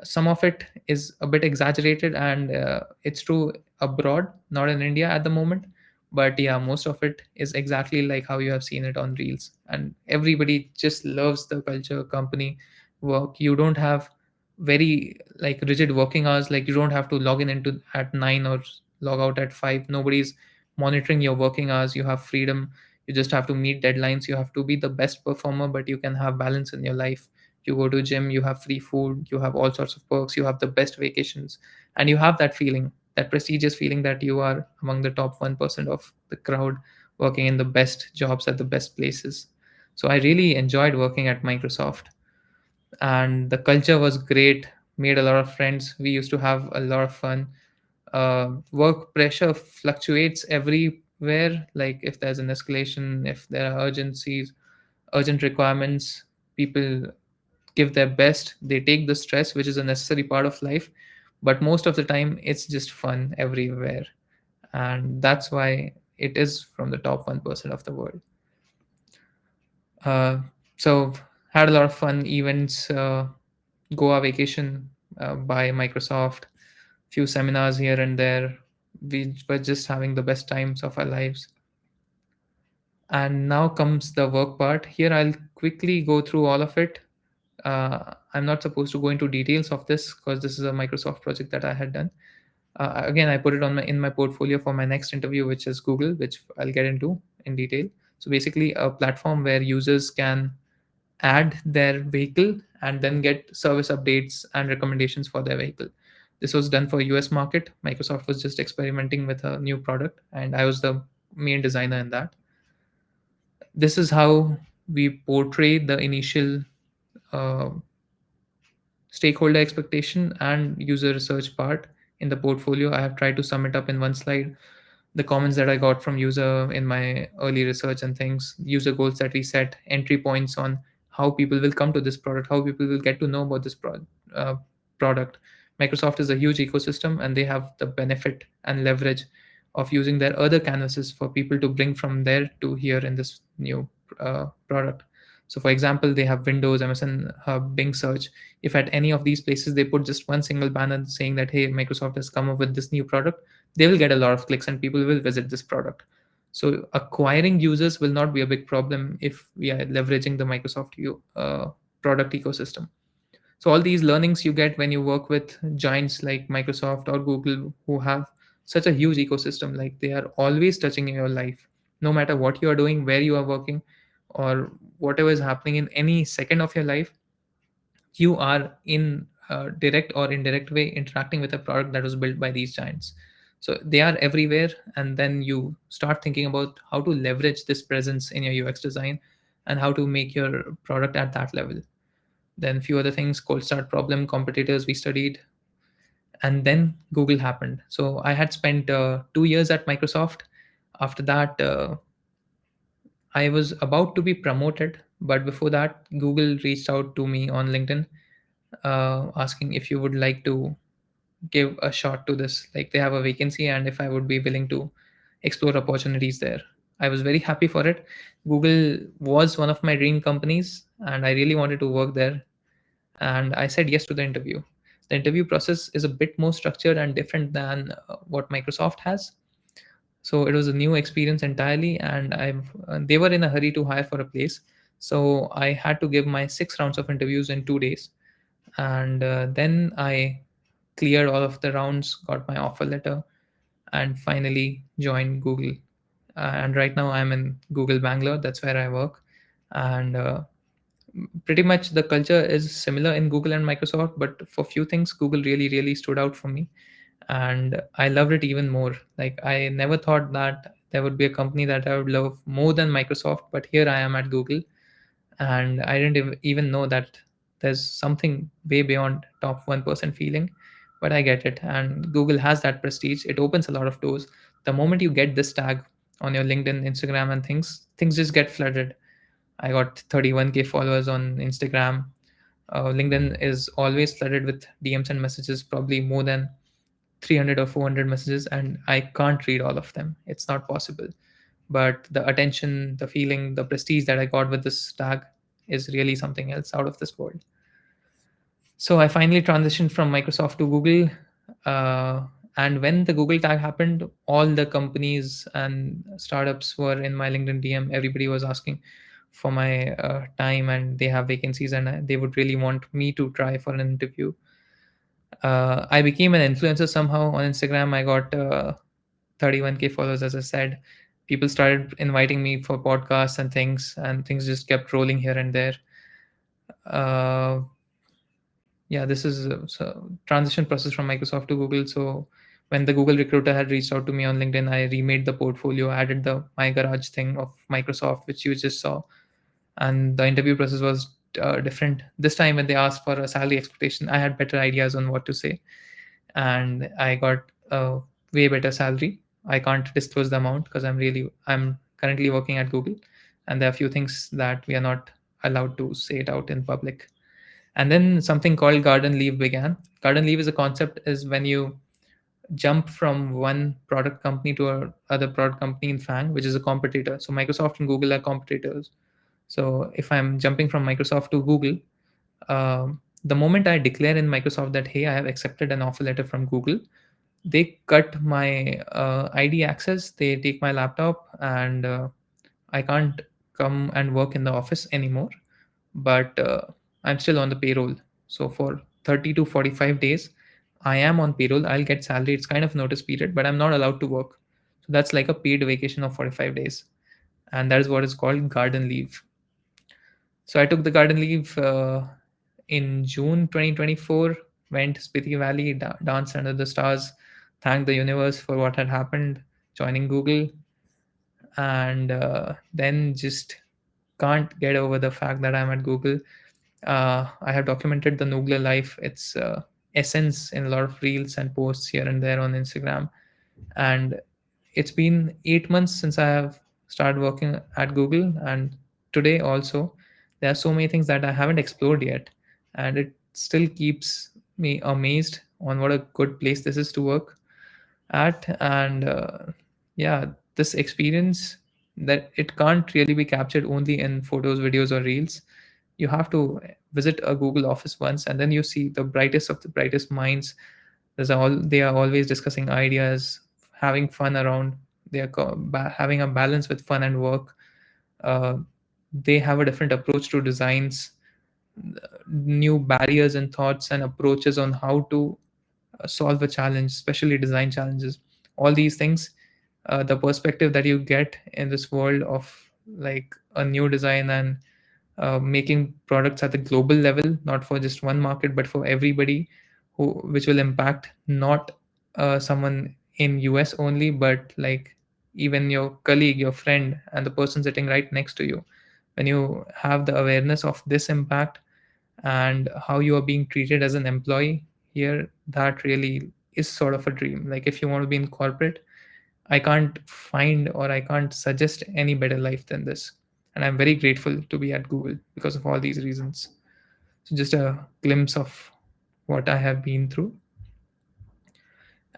Some of it is a bit exaggerated, and it's true abroad, not in India at the moment. But yeah, most of it is exactly like how you have seen it on reels, and everybody just loves the culture, company, work. You don't have very like rigid working hours. Like, you don't have to log in into at 9 or log out at 5. Nobody's monitoring your working hours. You have freedom. You just have to meet deadlines. You have to be the best performer, but you can have balance in your life. You go to gym, you have free food, you have all sorts of perks, you have the best vacations, and you have that feeling, that prestigious feeling that you are among the top 1% of the crowd, working in the best jobs at the best places. So I really enjoyed working at Microsoft, and the culture was great. Made a lot of friends. We used to have a lot of fun. Work pressure fluctuates everywhere. Like, if there's an escalation, if there are urgent requirements, people give their best. They take the stress, which is a necessary part of life, but most of the time it's just fun everywhere. And that's why it is from the top 1% of the world. uh, so had a lot of fun events. Goa vacation by Microsoft, few seminars here and there. We were just having the best times of our lives. And now comes the work part. Here I'll quickly go through all of it. I'm not supposed to go into details of this because this is a Microsoft project that I had done. Again, I put it on my in my portfolio for my next interview, which is Google, which I'll get into in detail. So basically, a platform where users can add their vehicle and then get service updates and recommendations for their vehicle. This was done for US market. Microsoft was just experimenting with a new product, and I was the main designer in that. This is how we portray the initial uh, stakeholder expectation and user research part in the portfolio. I have tried to sum it up in one slide. The comments that I got from user in my early research and things, user goals that we set, entry points on how people will come to this product, how people will get to know about this uh, product. Microsoft is a huge ecosystem, and they have the benefit and leverage of using their other canvases for people to bring from there to here in this new product. So, for example, they have Windows, MSN Hub, Bing Search. If at any of these places they put just one single banner saying that, hey, Microsoft has come up with this new product, they will get a lot of clicks and people will visit this product. So acquiring users will not be a big problem if we are leveraging the Microsoft product ecosystem. So all these learnings you get when you work with giants like Microsoft or Google, who have such a huge ecosystem, like they are always touching your life, no matter what you are doing, where you are working, or whatever is happening in any second of your life, you are in a direct or indirect way interacting with a product that was built by these giants. So they are everywhere, and then you start thinking about how to leverage this presence in your UX design and how to make your product at that level. Then few other things, cold start problem, competitors we studied, and then Google happened. So I had spent 2 years at Microsoft. After that, I was about to be promoted, but before that, Google reached out to me on LinkedIn, asking if you would like to give a shot to this. Like, they have a vacancy, and if I would be willing to explore opportunities there. I was very happy for it. Google was one of my dream companies, and I really wanted to work there. And I said yes to the interview. The interview process is a bit more structured and different than what Microsoft has. So it was a new experience entirely, and they were in a hurry to hire for a place. So I had to give my 6 rounds of interviews in 2 days, and then I cleared all of the rounds, got my offer letter, and finally joined Google. And right now I'm in Google Bangalore. That's where I work, and Pretty much the culture is similar in Google and Microsoft, but for few things, Google really, really stood out for me. And I loved it even more. Like, I never thought that there would be a company that I would love more than Microsoft, but here I am at Google, and I didn't even know that there's something way beyond top 1% feeling. But I get it, and Google has that prestige. It opens a lot of doors. The moment you get this tag on your LinkedIn, Instagram, and things just get flooded. I got 31K followers on Instagram. LinkedIn is always flooded with DMs and messages, probably more than 300 or 400 messages, and I can't read all of them. It's not possible. But the attention, the feeling, the prestige that I got with this tag is really something else out of this world. So I finally transitioned from Microsoft to Google. Uh, and when the Google tag happened, all the companies and startups were in my LinkedIn DM. Everybody was asking for my time, and they have vacancies, and they would really want me to try for an interview. I became an influencer somehow on Instagram. I got 31K followers, as I said. People started inviting me for podcasts and things just kept rolling here and there. Uh, yeah, this is so transition process from Microsoft to Google. So when the Google recruiter had reached out to me on LinkedIn, I remade the portfolio, added the My Garage thing of Microsoft, which you just saw, and the interview process was different. This time, when they asked for a salary expectation, I had better ideas on what to say, and I got a way better salary. I can't disclose the amount because I'm currently working at Google, and there are a few things that we are not allowed to say it out in public. And then something called garden leave began. Garden leave is a concept is when you jump from one product company to a other product company in FANG, which is a competitor. So Microsoft and Google are competitors. So if I'm jumping from Microsoft to Google, the moment I declare in Microsoft that, hey, I have accepted an offer letter from Google, they cut my ID access. They take my laptop, and I can't come and work in the office anymore. But I'm still on the payroll. So for 30 to 45 days, I am on payroll. I'll get salary. It's kind of notice period, but I'm not allowed to work. So that's like a paid vacation of 45 days. And that is what is called garden leave. So I took the garden leave in June 2024, went Spiti Valley, danced under the stars, thanked the universe for what had happened, joining Google, and then just can't get over the fact that I'm at Google. I have documented the Noogler life, its essence in a lot of reels and posts here and there on Instagram. And it's been 8 months since I have started working at Google. And today also, there are so many things that I haven't explored yet. And it still keeps me amazed on what a good place this is to work at. And yeah, this experience, that it can't really be captured only in photos, videos, or reels. You have to visit a Google office once, and then you see the brightest of the brightest minds. They are always discussing ideas, having fun around. They are having a balance with fun and work. uh, they have a different approach to designs, new barriers and thoughts and approaches on how to solve a challenge, especially design challenges. All these things, the perspective that you get in this world of like a new design and making products at the global level, not for just one market, but for everybody, which will impact not someone in US only, but like even your colleague, your friend, and the person sitting right next to you. When you have the awareness of this impact and how you are being treated as an employee here, that really is sort of a dream. Like, if you want to be in corporate, I can't find or I can't suggest any better life than this. And I'm very grateful to be at Google because of all these reasons. So just a glimpse of what I have been through.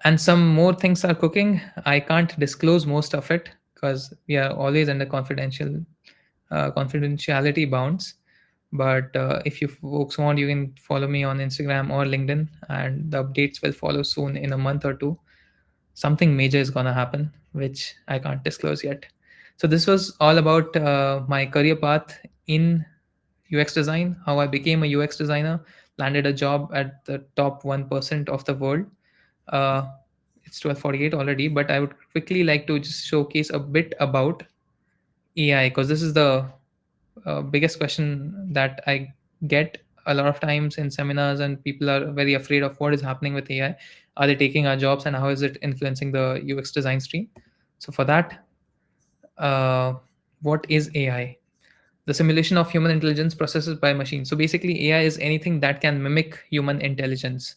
And some more things are cooking. I can't disclose most of it because we are always under confidentiality bounds. But if you folks want, you can follow me on Instagram or LinkedIn, and the updates will follow soon in a month or two. Something major is gonna happen, which I can't disclose yet. So this was all about my career path in UX design, how I became a UX designer, landed a job at the top 1% of the world. Uh, it's 12:48 already, but I would quickly like to just showcase a bit about AI, because this is the biggest question that I get a lot of times in seminars, and people are very afraid of what is happening with AI. Are they taking our jobs, and how is it influencing the UX design stream? So for that, uh, what is AI? The simulation of human intelligence processes by machines. So basically, AI is anything that can mimic human intelligence.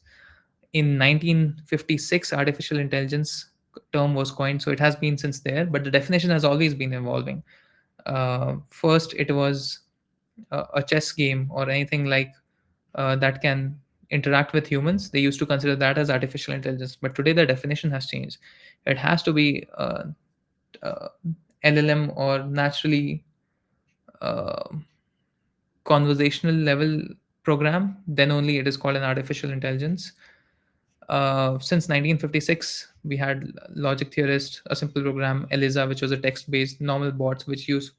In 1956, artificial intelligence term was coined, so it has been since there, but the definition has always been evolving. First, it was a chess game or anything like that can interact with humans. They used to consider that as artificial intelligence, but today the definition has changed. It has to be uh, LLM or naturally uh, conversational level program, then only it is called an artificial intelligence. Since 1956, we had logic theorist, a simple program, ELIZA, which was a text-based normal bot which used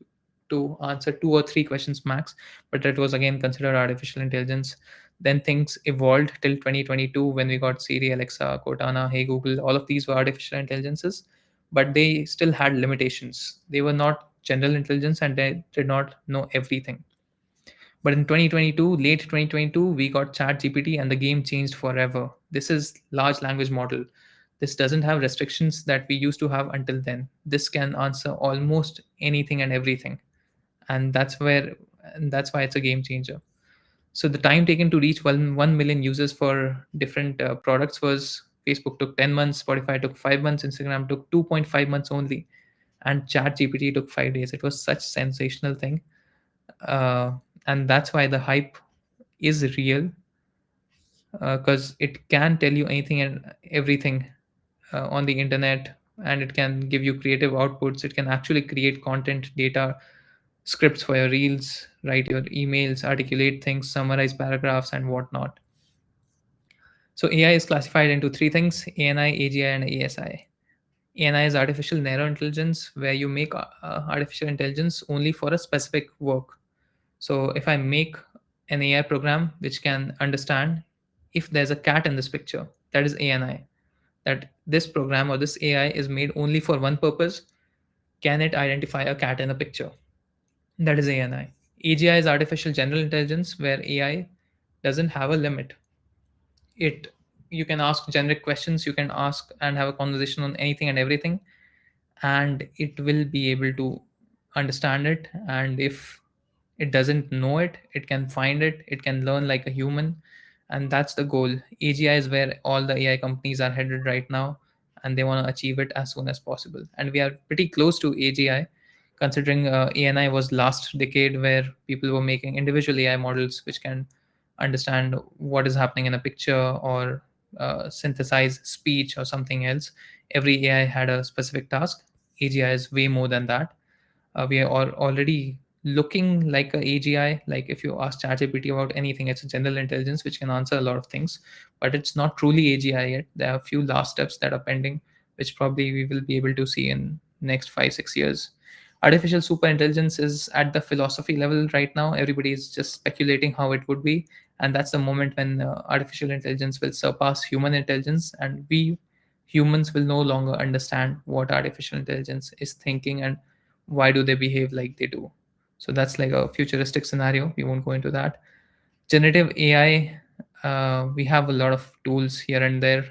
to answer 2 or 3 questions max, but that was again considered artificial intelligence. Then things evolved till 2022 when we got Siri, Alexa, Cortana, Hey Google. All of these were artificial intelligences, but they still had limitations. They were not general intelligence and they did not know everything. But in 2022, late 2022, we got ChatGPT and the game changed forever. This is large language model. This doesn't have restrictions that we used to have until then. This can answer almost anything and everything. And that's why it's a game changer. So the time taken to reach 1 million users for different products was Facebook took 10 months, Spotify took 5 months, Instagram took 2.5 months only, and ChatGPT took 5 days. It was such sensational thing. Uh, and that's why the hype is real, because it can tell you anything and everything on the internet, and it can give you creative outputs. It can actually create content, data, scripts for your reels, write your emails, articulate things, summarize paragraphs, and whatnot. So AI is classified into 3 things: ANI, AGI, and ASI. ANI is artificial narrow intelligence, where you make artificial intelligence only for a specific work. So if I make an AI program which can understand if there's a cat in this picture, that is ANI. That this program or this AI is made only for one purpose. Can it identify a cat in a picture? That is ANI. AGI is artificial general intelligence, where AI doesn't have a limit. It You can ask generic questions, you can ask and have a conversation on anything and everything, and it will be able to understand it. And if it doesn't know it, it can find it, it can learn like a human. And that's the goal. AGI is where all the AI companies are headed right now, and they want to achieve it as soon as possible. And we are pretty close to AGI, considering ANI was last decade, where people were making individual AI models which can understand what is happening in a picture, or synthesize speech or something else. Every AI had a specific task. AGI is way more than that. We are already looking like a AGI. Like if you ask ChatGPT about anything, it's a general intelligence which can answer a lot of things, but it's not truly AGI yet. There are a few last steps that are pending, which probably we will be able to see in next 5 6 years. Artificial super intelligence is at the philosophy level right now. Everybody is just speculating how it would be, and that's the moment when artificial intelligence will surpass human intelligence, and we humans will no longer understand what artificial intelligence is thinking and why do they behave like they do. So that's like a futuristic scenario. We won't go into that. Generative AI, we have a lot of tools here and there.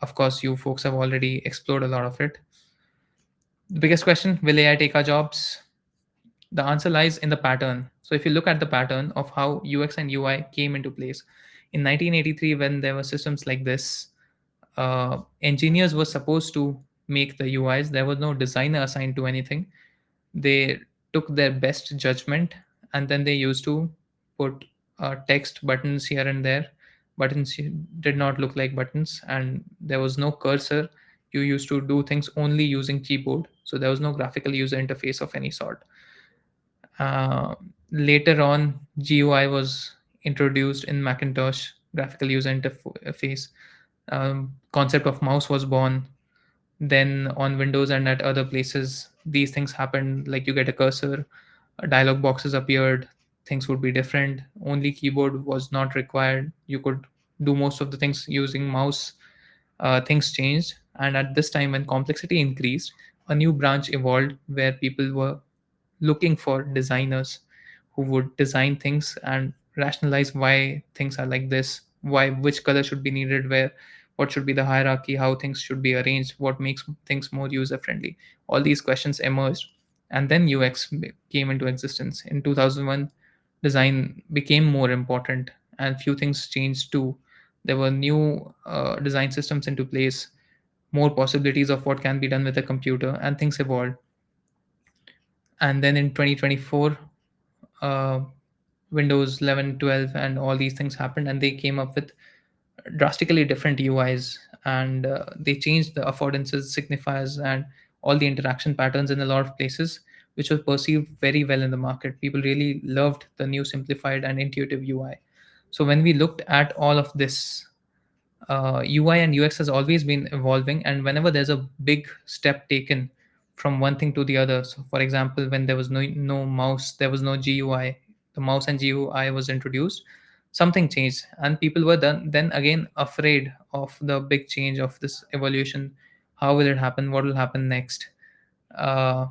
Of course, you folks have already explored a lot of it. The biggest question: will AI take our jobs? The answer lies in the pattern. So if you look at the pattern of how UX and UI came into place, in 1983, when there were systems like this, engineers were supposed to make the UIs. There was no designer assigned to anything. They took their best judgment, and then they used to put text buttons here and there. Buttons did not look like buttons, and there was no cursor. You used to do things only using keyboard, so there was no graphical user interface of any sort. uh, Later on, GUI was introduced in Macintosh, graphical user interface. Concept of mouse was born. Then on Windows and at other places, these things happened. Like you get a cursor, dialog boxes appeared, things would be different. Only keyboard was not required. You could do most of the things using mouse. Things changed, and at this time, when complexity increased, a new branch evolved where people were looking for designers. who would design things and rationalize why things are like this, why which color should be needed where, what should be the hierarchy, how things should be arranged, what makes things more user friendly. All these questions emerged, and then UX came into existence in 2001. Design became more important, and few things changed too. There were new design systems into place, more possibilities of what can be done with a computer, and things evolved. And then in 2024, uh, Windows 11, 12, and all these things happened, and they came up with drastically different UIs, and they changed the affordances, signifiers, and all the interaction patterns in a lot of places, which was perceived very well in the market. People really loved the new simplified and intuitive UI. So when we looked at all of this, UI and UX has always been evolving, and whenever there's a big step taken from one thing to the other, so for example, when there was no mouse, there was no GUI, the mouse and GUI was introduced, something changed, and people were then again afraid of the big change of this evolution. How will it happen? What will happen next? Uh,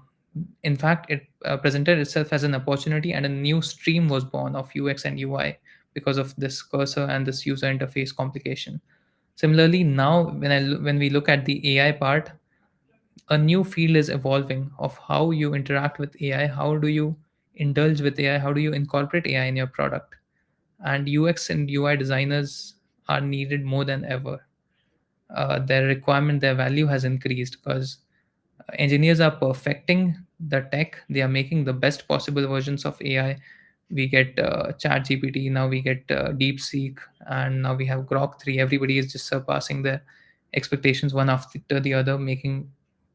in fact, it presented itself as an opportunity, and a new stream was born of UX and UI because of this cursor and this user interface complication. Similarly, now when we look at the AI part, a new field is evolving of how you interact with AI, how do you indulge with AI, how do you incorporate AI in your product. And UX and UI designers are needed more than ever. Their requirement, their value has increased because engineers are perfecting the tech. They are making the best possible versions of AI. We get chat gpt, now we get deepseek, and now we have grok 3. Everybody is just surpassing their expectations one after the other, making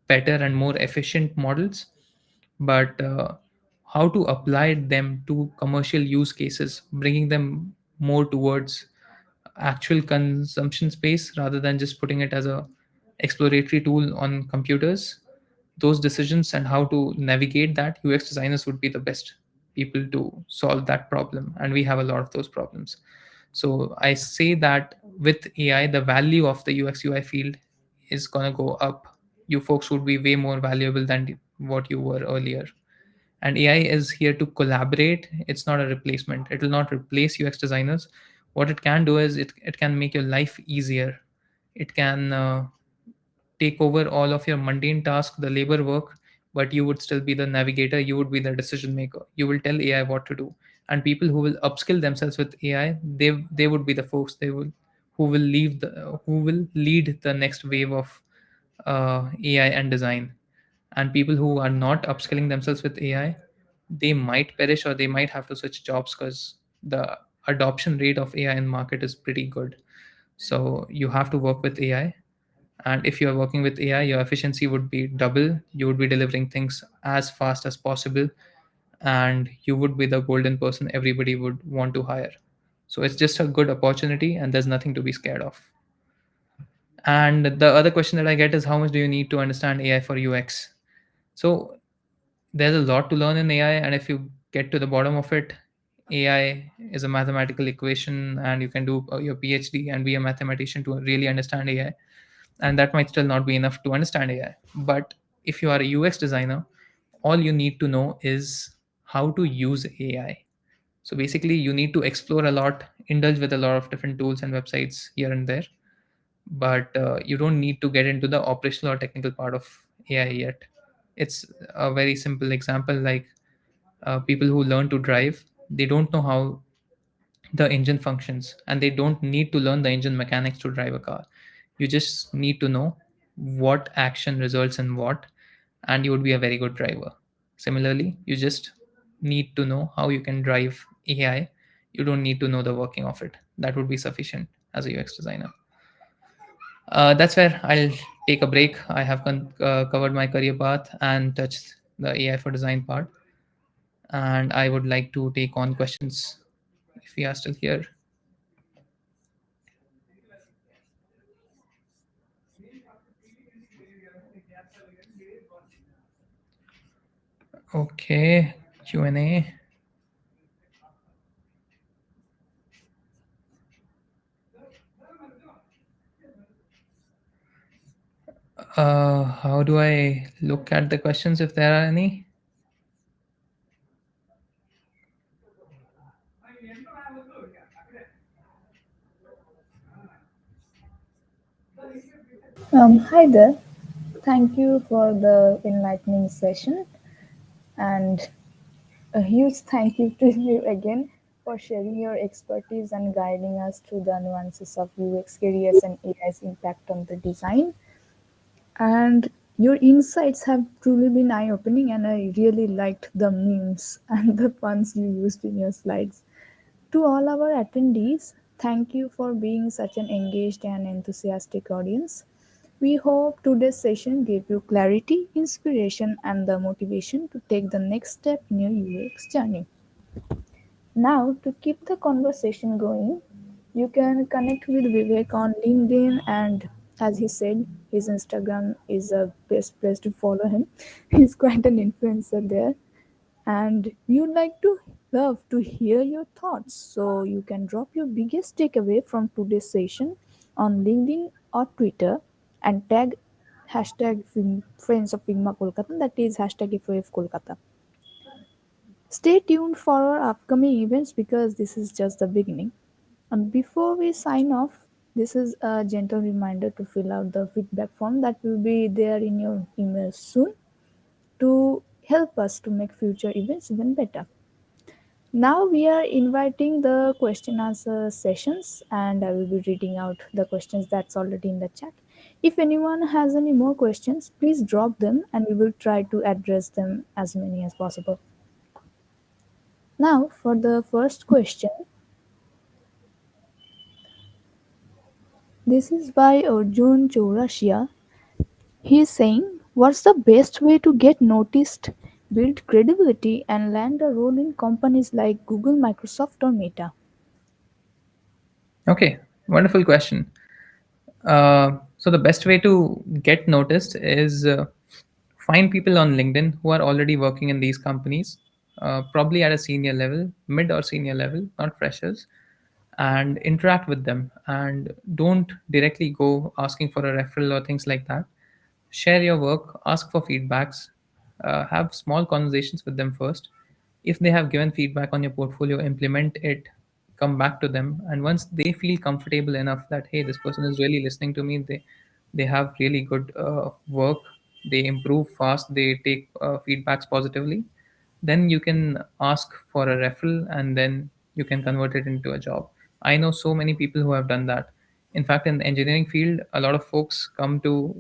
better and more efficient models. But how to apply them to commercial use cases, bringing them more towards actual consumption space rather than just putting it as a exploratory tool on computers, those decisions and how to navigate that, UX designers would be the best people to solve that problem, and we have a lot of those problems. So I say that with AI, the value of the UX UI field is going to go up. You folks would be way more valuable than what you were earlier. And AI is here to collaborate. It's not a replacement. It will not replace UX designers. What it can do is it can make your life easier. It can take over all of your mundane tasks, the labor work, but you would still be the navigator, you would be the decision maker. You will tell AI what to do. And people who will upskill themselves with AI, they would be the folks they will who will lead the next wave of AI and design. And people who are not upskilling themselves with AI, they might perish or they might have to switch jobs because the adoption rate of AI in market is pretty good. So you have to work with AI, and if you are working with AI, your efficiency would be double. You would be delivering things as fast as possible, and you would be the golden person everybody would want to hire. So it's just a good opportunity, and there's nothing to be scared of. And the other question that I get is, how much do you need to understand AI for UX? So there's a lot to learn in AI, and if you get to the bottom of it, AI is a mathematical equation, and you can do your PhD and be a mathematician to really understand AI. And that might still not be enough to understand AI. But if you are a UX designer, all you need to know is how to use AI. So basically, you need to explore a lot, indulge with a lot of different tools and websites here and there, but you don't need to get into the operational or technical part of AI yet. It's a very simple example, like people who learn to drive, they don't know how the engine functions, and they don't need to learn the engine mechanics to drive a car. You just need to know what action results in what, and you would be a very good driver. Similarly, you just need to know how you can drive AI. You don't need to know the working of it. That would be sufficient as a UX designer. That's where I'll take a break. I have covered my career path and touched the AI for design part, and I would like to take on questions if we are still here. Okay, Q&A. How do I look at the questions if there are any? Hi there. Thank you for the enlightening session, and a huge thank you to you again for sharing your expertise and guiding us through the nuances of UX careers and AI's impact on the design. And your insights have truly been eye opening, and I really liked the memes and the puns you used in your slides. To all our attendees, thank you for being such an engaged and enthusiastic audience. We hope today's session gave you clarity, inspiration, and the motivation to take the next step in your UX journey. Now, to keep the conversation going, you can connect with Vivek on LinkedIn, and as he said, his Instagram is the best place to follow him. He's quite an influencer there, and we would like to love to hear your thoughts. So you can drop your biggest takeaway from today's session on LinkedIn or Twitter and tag hashtag Friends of Figma Kolkata, that is hashtag FoFKolkata. Stay tuned for our upcoming events because this is just the beginning. And before we sign off, this is a gentle reminder to fill out the feedback form that will be there in your email soon to help us to make future events even better. Now we are inviting the question answer sessions, and I will be reading out the questions that's already in the chat. If anyone has any more questions, please drop them and we will try to address them as many as possible. Now, for the first question, this is by Arjun Chaurashia. He is saying, what's the best way to get noticed, build credibility, and land a role in companies like Google, Microsoft, or Meta? Okay, wonderful question. So the best way to get noticed is find people on LinkedIn who are already working in these companies, probably at a senior level, mid or senior level, not freshers, and interact with them. And don't directly go asking for a referral or things like that. Share your work, ask for feedbacks, have small conversations with them first. If they have given feedback on your portfolio, implement it, come back to them. And once they feel comfortable enough that, hey, this person is really listening to me, they have really good work, they improve fast, they take feedbacks positively, then you can ask for a referral and then you can convert it into a job. I know so many people who have done that. In fact, in the engineering field, a lot of folks come to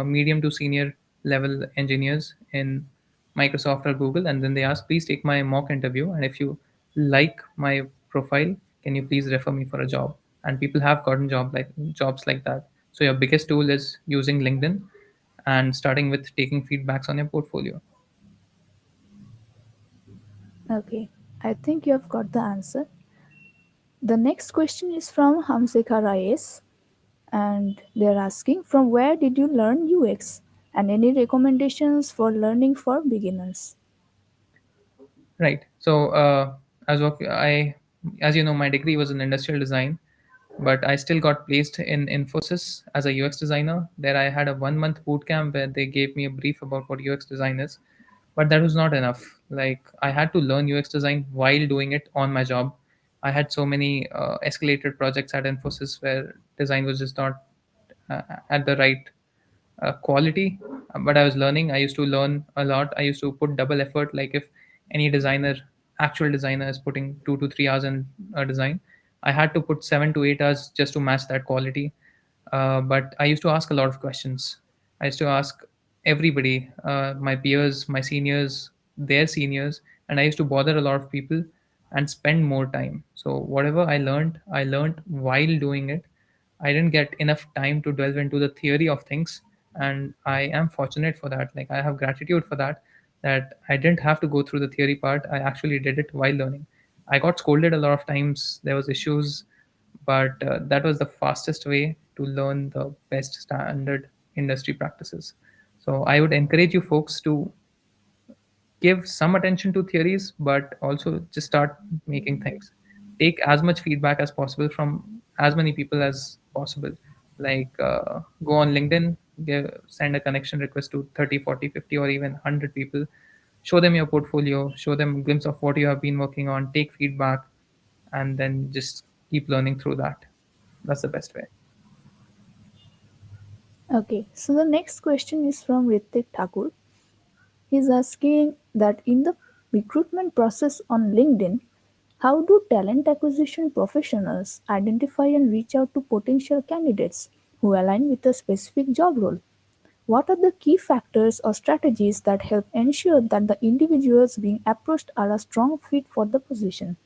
medium to senior level engineers in Microsoft or Google, and then they ask, please take my mock interview, and if you like my profile, can you please refer me for a job? And people have gotten jobs like that. So your biggest tool is using LinkedIn and starting with taking feedbacks on your portfolio. Okay, I think you have got the answer. The next question is from Hamsekha Reyes, and they're asking, from where did you learn UX? And any recommendations for learning for beginners? Right. So, as you know, my degree was in industrial design, but I still got placed in Infosys as a UX designer. There, I had a 1 month boot camp where they gave me a brief about what UX design is, but that was not enough. Like, I had to learn UX design while doing it on my job. I had so many escalated projects at Infosys where design was just not at the right quality, but I was learning. I used to learn a lot. I used to put double effort. Like if any designer, actual designer, is putting 2 to 3 hours in a design, I had to put 7 to 8 hours just to match that quality. But I used to ask a lot of questions. I used to ask everybody, my peers, my seniors, their seniors, and I used to bother a lot of people and spend more time. So whatever I learned while doing it. I didn't get enough time to delve into the theory of things, and I am fortunate for that. Like I have gratitude for that, that I didn't have to go through the theory part. I actually did it while learning. I got scolded a lot of times. There was issues, but that was the fastest way to learn the best standard industry practices. So I would encourage you folks to give some attention to theories, but also just start making things. Take as much feedback as possible from as many people as possible. Like go on LinkedIn, send a connection request to 30, 40, 50, or even 100 people. Show them your portfolio, show them a glimpse of what you have been working on, take feedback, and then just keep learning through that. That's the best way. Okay, so the next question is from Ritik Thakur. He's asking that in the recruitment process on LinkedIn, how do talent acquisition professionals identify and reach out to potential candidates who align with a specific job role? What are the key factors or strategies that help ensure that the individuals being approached are a strong fit for the position?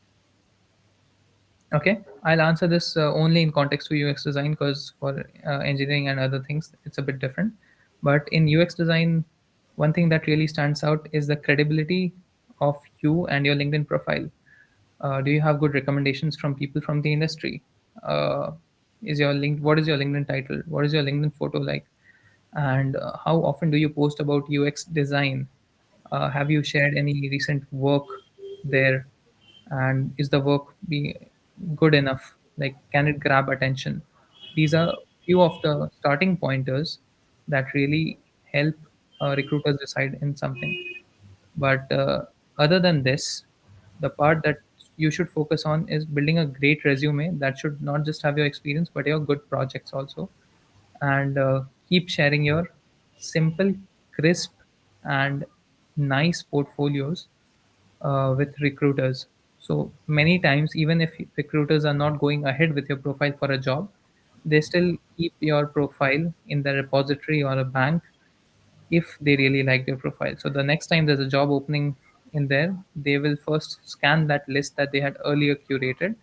Okay, I'll answer this only in context to UX design, because for engineering and other things, it's a bit different. But in UX design, one thing that really stands out is the credibility of you and your LinkedIn profile. Do you have good recommendations from people from the industry? Uh, is your link? What is your LinkedIn title? What is your LinkedIn photo like? And how often do you post about UX design? Have you shared any recent work there? And is the work be good enough? Like, can it grab attention? These are few of the starting pointers that really help recruiters decide in something. But other than this, the part that you should focus on is building a great resume that should not just have your experience but your good projects also. And keep sharing your simple, crisp, and nice portfolios with recruiters. So many times, even if recruiters are not going ahead with your profile for a job, they still keep your profile in the repository or a bank if they really like your profile. So the next time there's a job opening in there, they will first scan that list that they had earlier curated,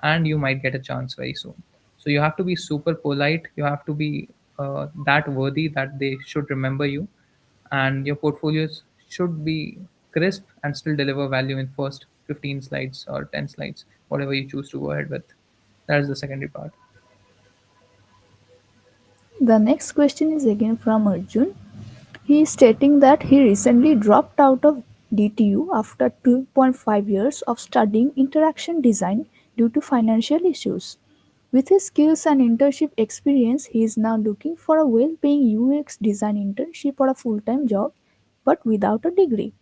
and you might get a chance very soon. So you have to be super polite. You have to be that worthy that they should remember you, and your portfolios should be crisp and still deliver value in first 15 slides or 10 slides, whatever you choose to go ahead with. That is the secondary part. The next question is again from Arjun. He is stating that he recently dropped out of DTU after 2.5 years of studying interaction design due to financial issues. With his skills and internship experience, he is now looking for a well paying UX design internship or a full time job, but without a degree.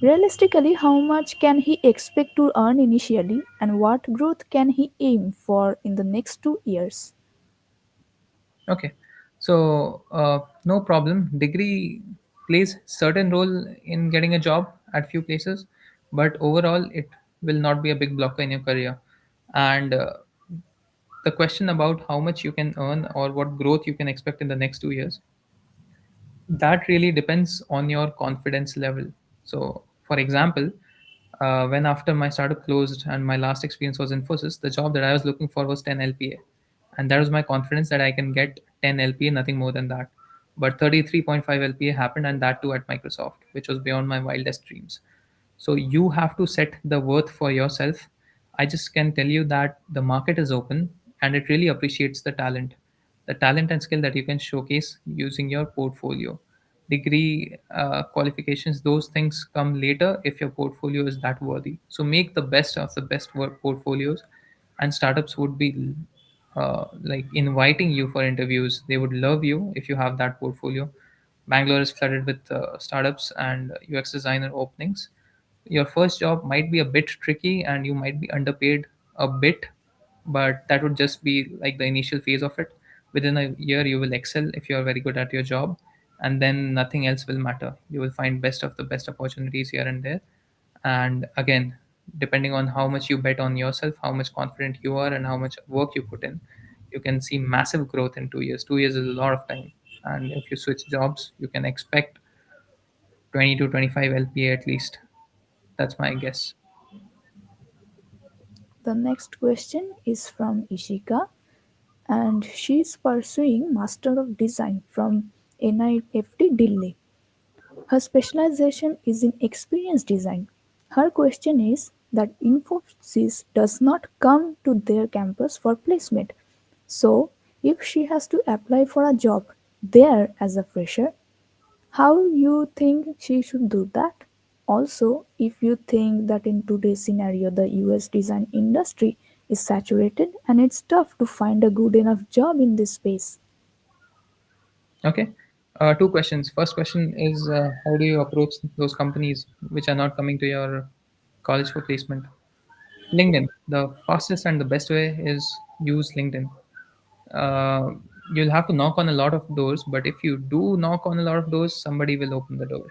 Realistically, how much can he expect to earn initially, and what growth can he aim for in the next 2 years? Okay, so no problem. Degree plays certain role in getting a job at few places, but overall it will not be a big blocker in your career. And the question about how much you can earn or what growth you can expect in the next 2 years, that really depends on your confidence level. So, for example, when after my startup closed and my last experience was Infosys, the job that I was looking for was 10 LPA. And that was my confidence that I can get 10 LPA, nothing more than that. But 33.5 LPA happened, and that too at Microsoft, which was beyond my wildest dreams. So you have to set the worth for yourself. I just can tell you that the market is open and it really appreciates the talent and skill that you can showcase using your portfolio. Degree, qualifications, those things come later if your portfolio is that worthy. So make the best of the best work portfolios, and startups would be like inviting you for interviews. They would love you if you have that portfolio. Bangalore is flooded with startups and UX designer openings. Your first job might be a bit tricky and you might be underpaid a bit, but that would just be like the initial phase of it. Within a year, you will excel if you are very good at your job, and then nothing else will matter. You will find best of the best opportunities here and there. And again, depending on how much you bet on yourself, how much confident you are, and how much work you put in, you can see massive growth in 2 years. 2 years is a lot of time. And if you switch jobs, you can expect 20 to 25 LPA at least. That's my guess. The next question is from Ishika, and she is pursuing Master of Design from NIFT Delhi. Her specialization is in experience design. Her question is that Infosys does not come to their campus for placement. So, if she has to apply for a job there as a fresher, how you think she should do that? Also, if you think that in today's scenario the US design industry is saturated and it's tough to find a good enough job in this space. Okay. Two questions. First question is, how do you approach those companies which are not coming to your college for placement? LinkedIn. The fastest and the best way is use LinkedIn. Uh, you'll have to knock on a lot of doors, but if you do knock on a lot of doors, somebody will open the door.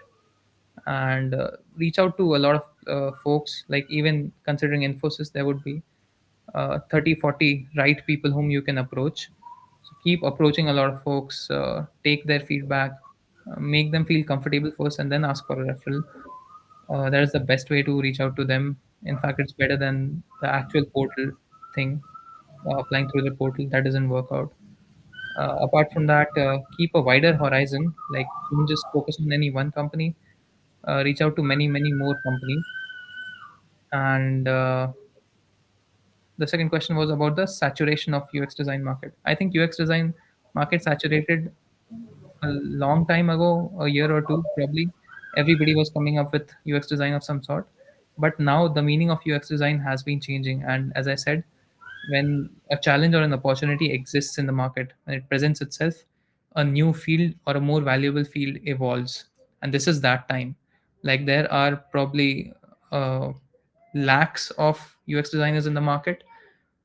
And reach out to a lot of folks, like even considering Infosys, there would be 30 40 right people whom you can approach. So keep approaching a lot of folks, take their feedback, make them feel comfortable first, and then ask for a referral. That is the best way to reach out to them. In fact, it's better than the actual portal thing, applying through the portal. That doesn't work out. Apart from that, keep a wider horizon. Like, don't just focus on any one company. Reach out to many, many more companies. And the second question was about the saturation of UX design market. I think UX design market saturated a long time ago, a year or two probably. Everybody was coming up with UX design of some sort, but now the meaning of UX design has been changing. And as I said, when a challenge or an opportunity exists in the market, when it presents itself, a new field or a more valuable field evolves. And this is that time. Like, there are probably lakhs of UX designers in the market,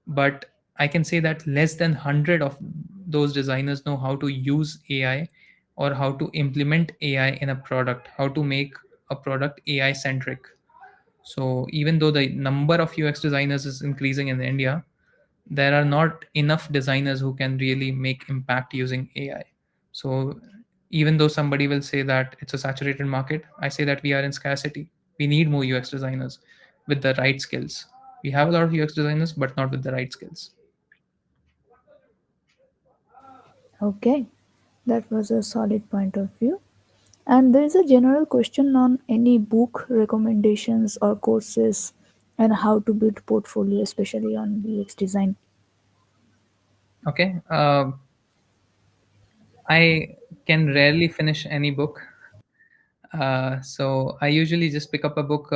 but I can say that less than 100 of those designers know how to use AI, or how to implement AI in a product, how to make a product AI centric. So even though the number of UX designers is increasing in India, there are not enough designers who can really make impact using AI. So even though somebody will say that it's a saturated market, I say that we are in scarcity. We need more UX designers with the right skills. We have a lot of UX designers, but not with the right skills. Okay, that was a solid point of view. And there is a general question on any book recommendations or courses and how to build portfolio, especially on UX design. Okay. I can rarely finish any book. So I usually just pick up a book,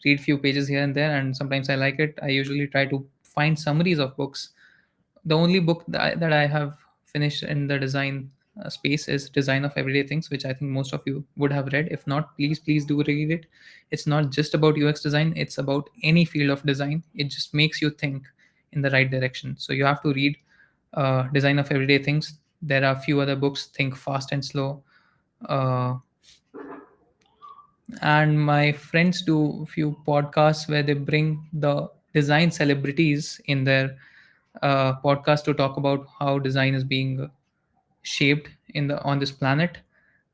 read few pages here and there, and sometimes I like it. I usually try to find summaries of books. The only book that I have finished in the design space is Design of Everyday Things, which I think most of you would have read. If not, please do read it. It's not just about UX design, it's about any field of design. It just makes you think in the right direction. So you have to read Design of Everyday Things. There are a few other books, Think Fast and Slow. Uh, and my friends do a few podcasts where they bring the design celebrities in their podcast to talk about how design is being shaped in the on this planet.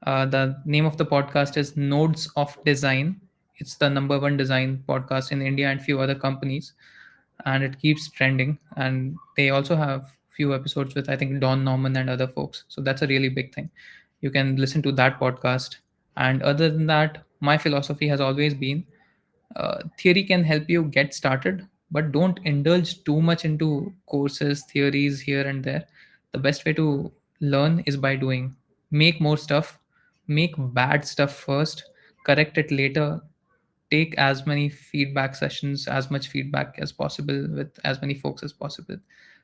The name of the podcast is Nodes of Design. It's the number one design podcast in India and few other companies, and it keeps trending. And they also have few episodes with, I think, Don Norman and other folks. So that's a really big thing. You can listen to that podcast. And other than that, my philosophy has always been, theory can help you get started, but don't indulge too much into courses, theories here and there. The best way to learn is by doing. Make more stuff, make bad stuff first, correct it later, take as many feedback sessions, as much feedback as possible with as many folks as possible.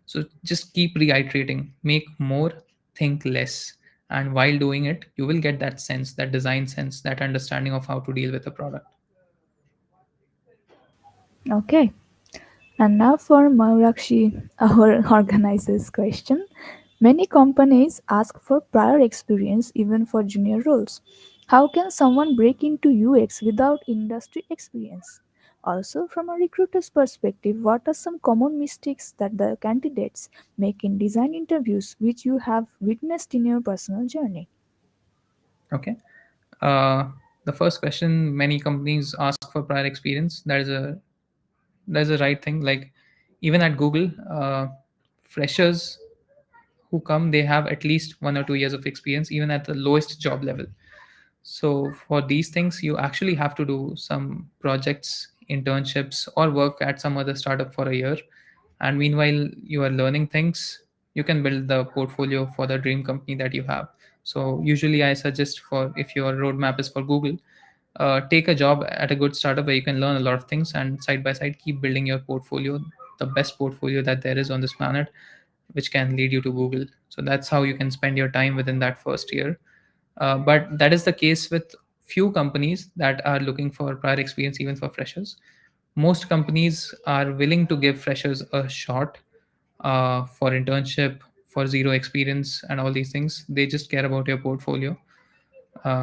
So just keep reiterating, make more, think less. And while doing it, you will get that sense, that design sense, that understanding of how to deal with a product. Okay, and now for Maurakshi, our organizer's question. Many companies ask for prior experience even for junior roles. How can someone break into UX without industry experience? Also, from a recruiter's perspective, what are some common mistakes that the candidates make in design interviews which you have witnessed in your personal journey? Okay. Uh, the first question, many companies ask for prior experience. That is a right thing. Like, even at Google, freshers who come, they have at least 1 or 2 years of experience, even at the lowest job level. So for these things, you actually have to do some projects, internships, or work at some other startup for a year. And meanwhile, you are learning things. You can build the portfolio for the dream company that you have. So usually, I suggest, for if your roadmap is for Google, take a job at a good startup where you can learn a lot of things, and side by side keep building your portfolio, the best portfolio that there is on this planet, which can lead you to Google. So that's how you can spend your time within that first year. But that is the case with few companies that are looking for prior experience even for freshers. Most companies are willing to give freshers a shot for internship, for zero experience and all these things. They just care about your portfolio.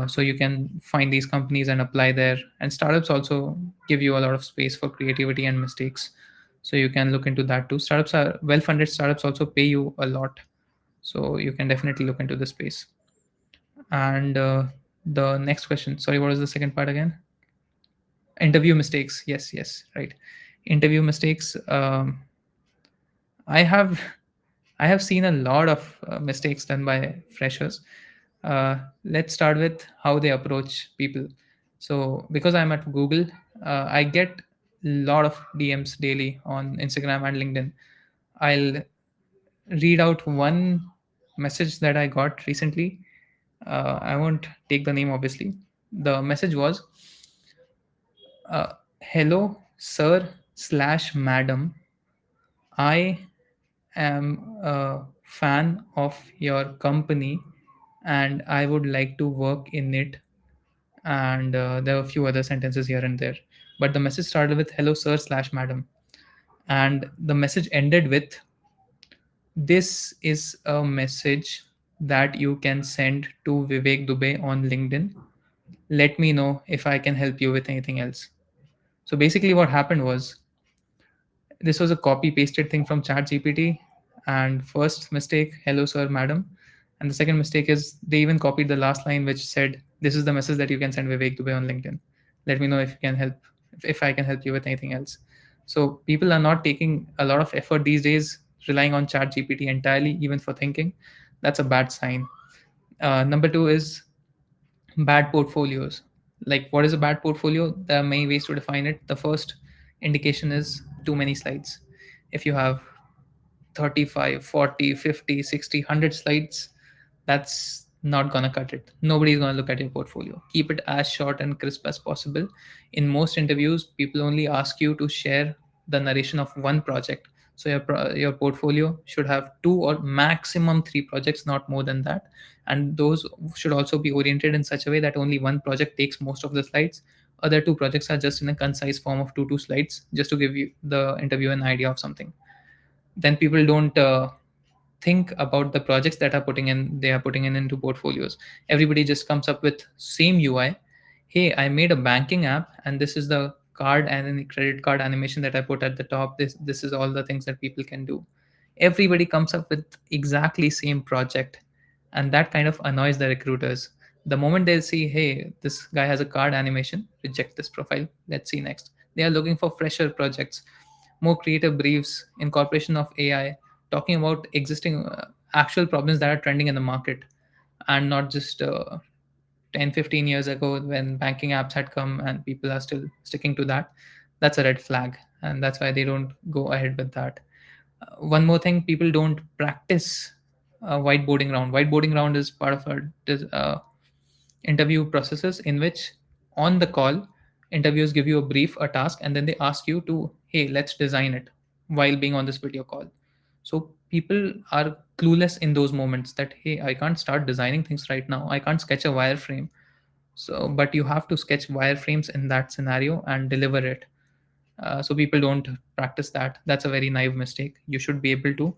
So you can find these companies and apply there. And startups also give you a lot of space for creativity and mistakes. So you can look into that too. Startups are well funded. Startups also pay you a lot. So you can definitely look into this space. And the next question, sorry, what was the second part again? Interview mistakes. Yes, yes, right. Interview mistakes. I have I have seen a lot of mistakes done by freshers. Let's start with how they approach people. So because I'm at Google, I get a lot of DMs daily on Instagram and LinkedIn. I'll read out one message that I got recently. I won't take the name, obviously. The message was, "Hello, sir slash madam. I am a fan of your company and I would like to work in it." And there were a few other sentences here and there. But the message started with "Hello, sir slash madam." And the message ended with, "This is a message that you can send to Vivek Dubey on LinkedIn. Let me know if I can help you with anything else." So basically, what happened was, this was a copy pasted thing from chat gpt. And first mistake, "Hello sir madam," and the second mistake is they even copied the last line which said, "This is the message that you can send Vivek Dubey on LinkedIn. Let me know if you can help, if I can help you with anything else." So people are not taking a lot of effort these days, relying on chat gpt entirely, even for thinking. That's a bad sign. Number two is bad portfolios. Like, what is a bad portfolio? There are many ways to define it. The first indication is too many slides. If you have 35, 40, 50, 60, 100 slides, that's not going to cut it. Nobody's going to look at your portfolio. Keep it as short and crisp as possible. In most interviews, people only ask you to share the narration of one project. So your portfolio should have two or maximum three projects, not more than that. And those should also be oriented in such a way that only one project takes most of the slides. Other two projects are just in a concise form of two slides, just to give you the interview an idea of something. Then people don't think about the projects that are putting in they are putting in into portfolios. Everybody just comes up with same UI. "Hey, I made a banking app and this is the card and the credit card animation that I put at the top. This is all the things that people can do." Everybody comes up with exactly same project, and that kind of annoys the recruiters. The moment they see, "Hey, this guy has a card animation, reject this profile, let's see next." They are looking for fresher projects, more creative briefs, incorporation of AI, talking about existing actual problems that are trending in the market, and not just 10, 15 years ago when banking apps had come and people are still sticking to that. That's a red flag, and that's why they don't go ahead with that. One more thing, people don't practice whiteboarding round. Whiteboarding round is part of interview processes in which, on the call, interviewers give you a brief, a task, and then they ask you to, "Hey, let's design it," while being on this video call. So people are clueless in those moments that, "Hey, I can't start designing things right now, I can't sketch a wireframe." So but you have to sketch wireframes in that scenario and deliver it. So people don't practice that. That's a very naive mistake. You should be able to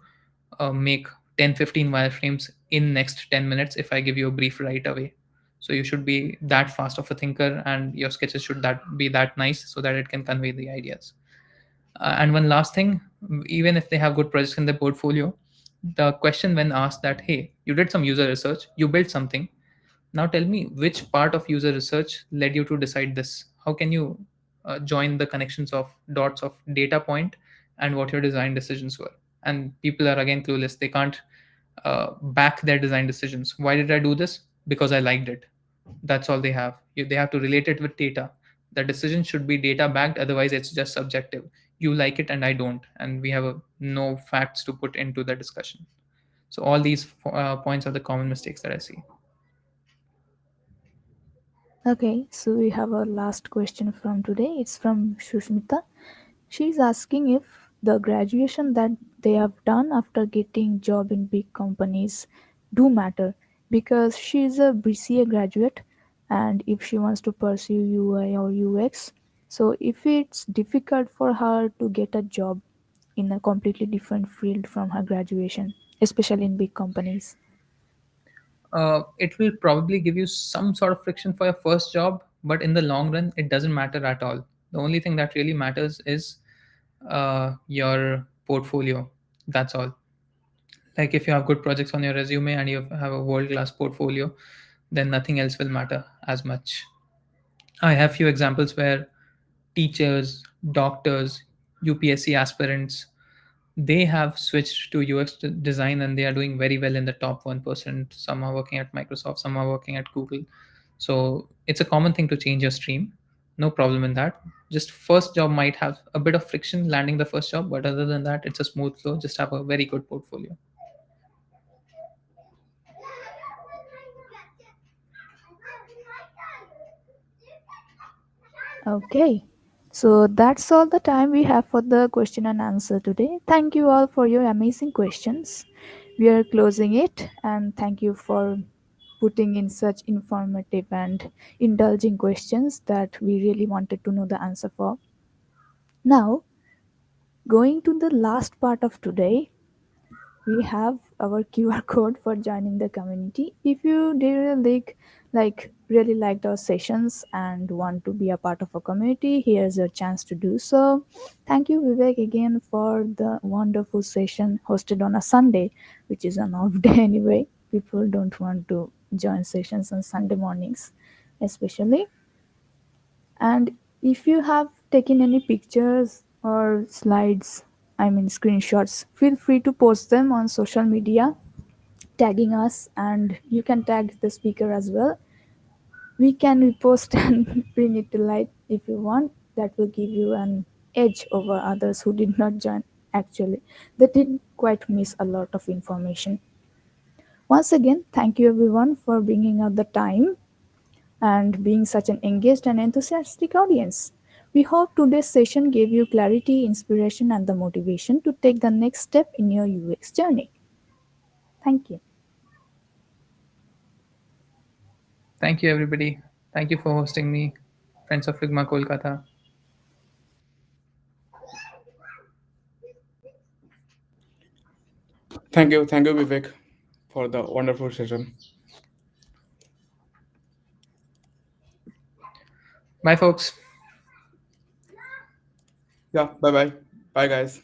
make 10, 15 wireframes in next 10 minutes if I give you a brief right away. So you should be that fast of a thinker, and your sketches should that be that nice so that it can convey the ideas. And one last thing, even if they have good projects in their portfolio, the question when asked that, "Hey, you did some user research, you built something, now tell me which part of user research led you to decide this. How can you join the connections of dots of data point and what your design decisions were?" And people are again clueless. They can't back their design decisions. "Why did I do this? Because I liked it." That's all they have. They have to relate it with data. The decision should be data backed, otherwise it's just subjective. You like it and I don't, and we have no facts to put into the discussion. So all these points are the common mistakes that I see. Okay, so we have our last question from today. It's from Shushmita. She's asking if the graduation that they have done after getting job in big companies do matter, because she's a BCA graduate and if she wants to pursue UI or UX, so if it's difficult for her to get a job in a completely different field from her graduation, especially in big companies? It will probably give you some sort of friction for your first job, but in the long run, it doesn't matter at all. The only thing that really matters is your portfolio. That's all. Like if you have good projects on your resume and you have a world class portfolio, then nothing else will matter as much. I have few examples where teachers, doctors, UPSC aspirants, they have switched to UX design and they are doing very well in the top 1%. Some are working at Microsoft, some are working at Google. So it's a common thing to change your stream. No problem in that. Just first job might have a bit of friction landing the first job, but other than that, it's a smooth flow. Just have a very good portfolio. Okay. So that's all the time we have for the question and answer today. Thank you all for your amazing questions. We are closing it, and thank you for putting in such informative and indulging questions that we really wanted to know the answer for. Now, going to the last part of today, we have our QR code for joining the community. If you really liked our sessions and want to be a part of a community, here's your chance to do so. Thank you, Vivek, again for the wonderful session hosted on a Sunday, which is an off day anyway. People don't want to join sessions on Sunday mornings, especially. And if you have taken any pictures or slides, I mean screenshots, feel free to post them on social media, tagging us, and you can tag the speaker as well. We can repost and bring it to light if you want. That will give you an edge over others who did not join actually. They did quite miss a lot of information. Once again, thank you everyone for bringing out the time and being such an engaged and enthusiastic audience. We hope today's session gave you clarity, inspiration, and the motivation to take the next step in your UX journey. Thank you. Thank you, everybody. Thank you for hosting me, friends of Figma Kolkata. Thank you, Vivek, for the wonderful session. Bye, folks. Yeah, bye bye. Bye, guys.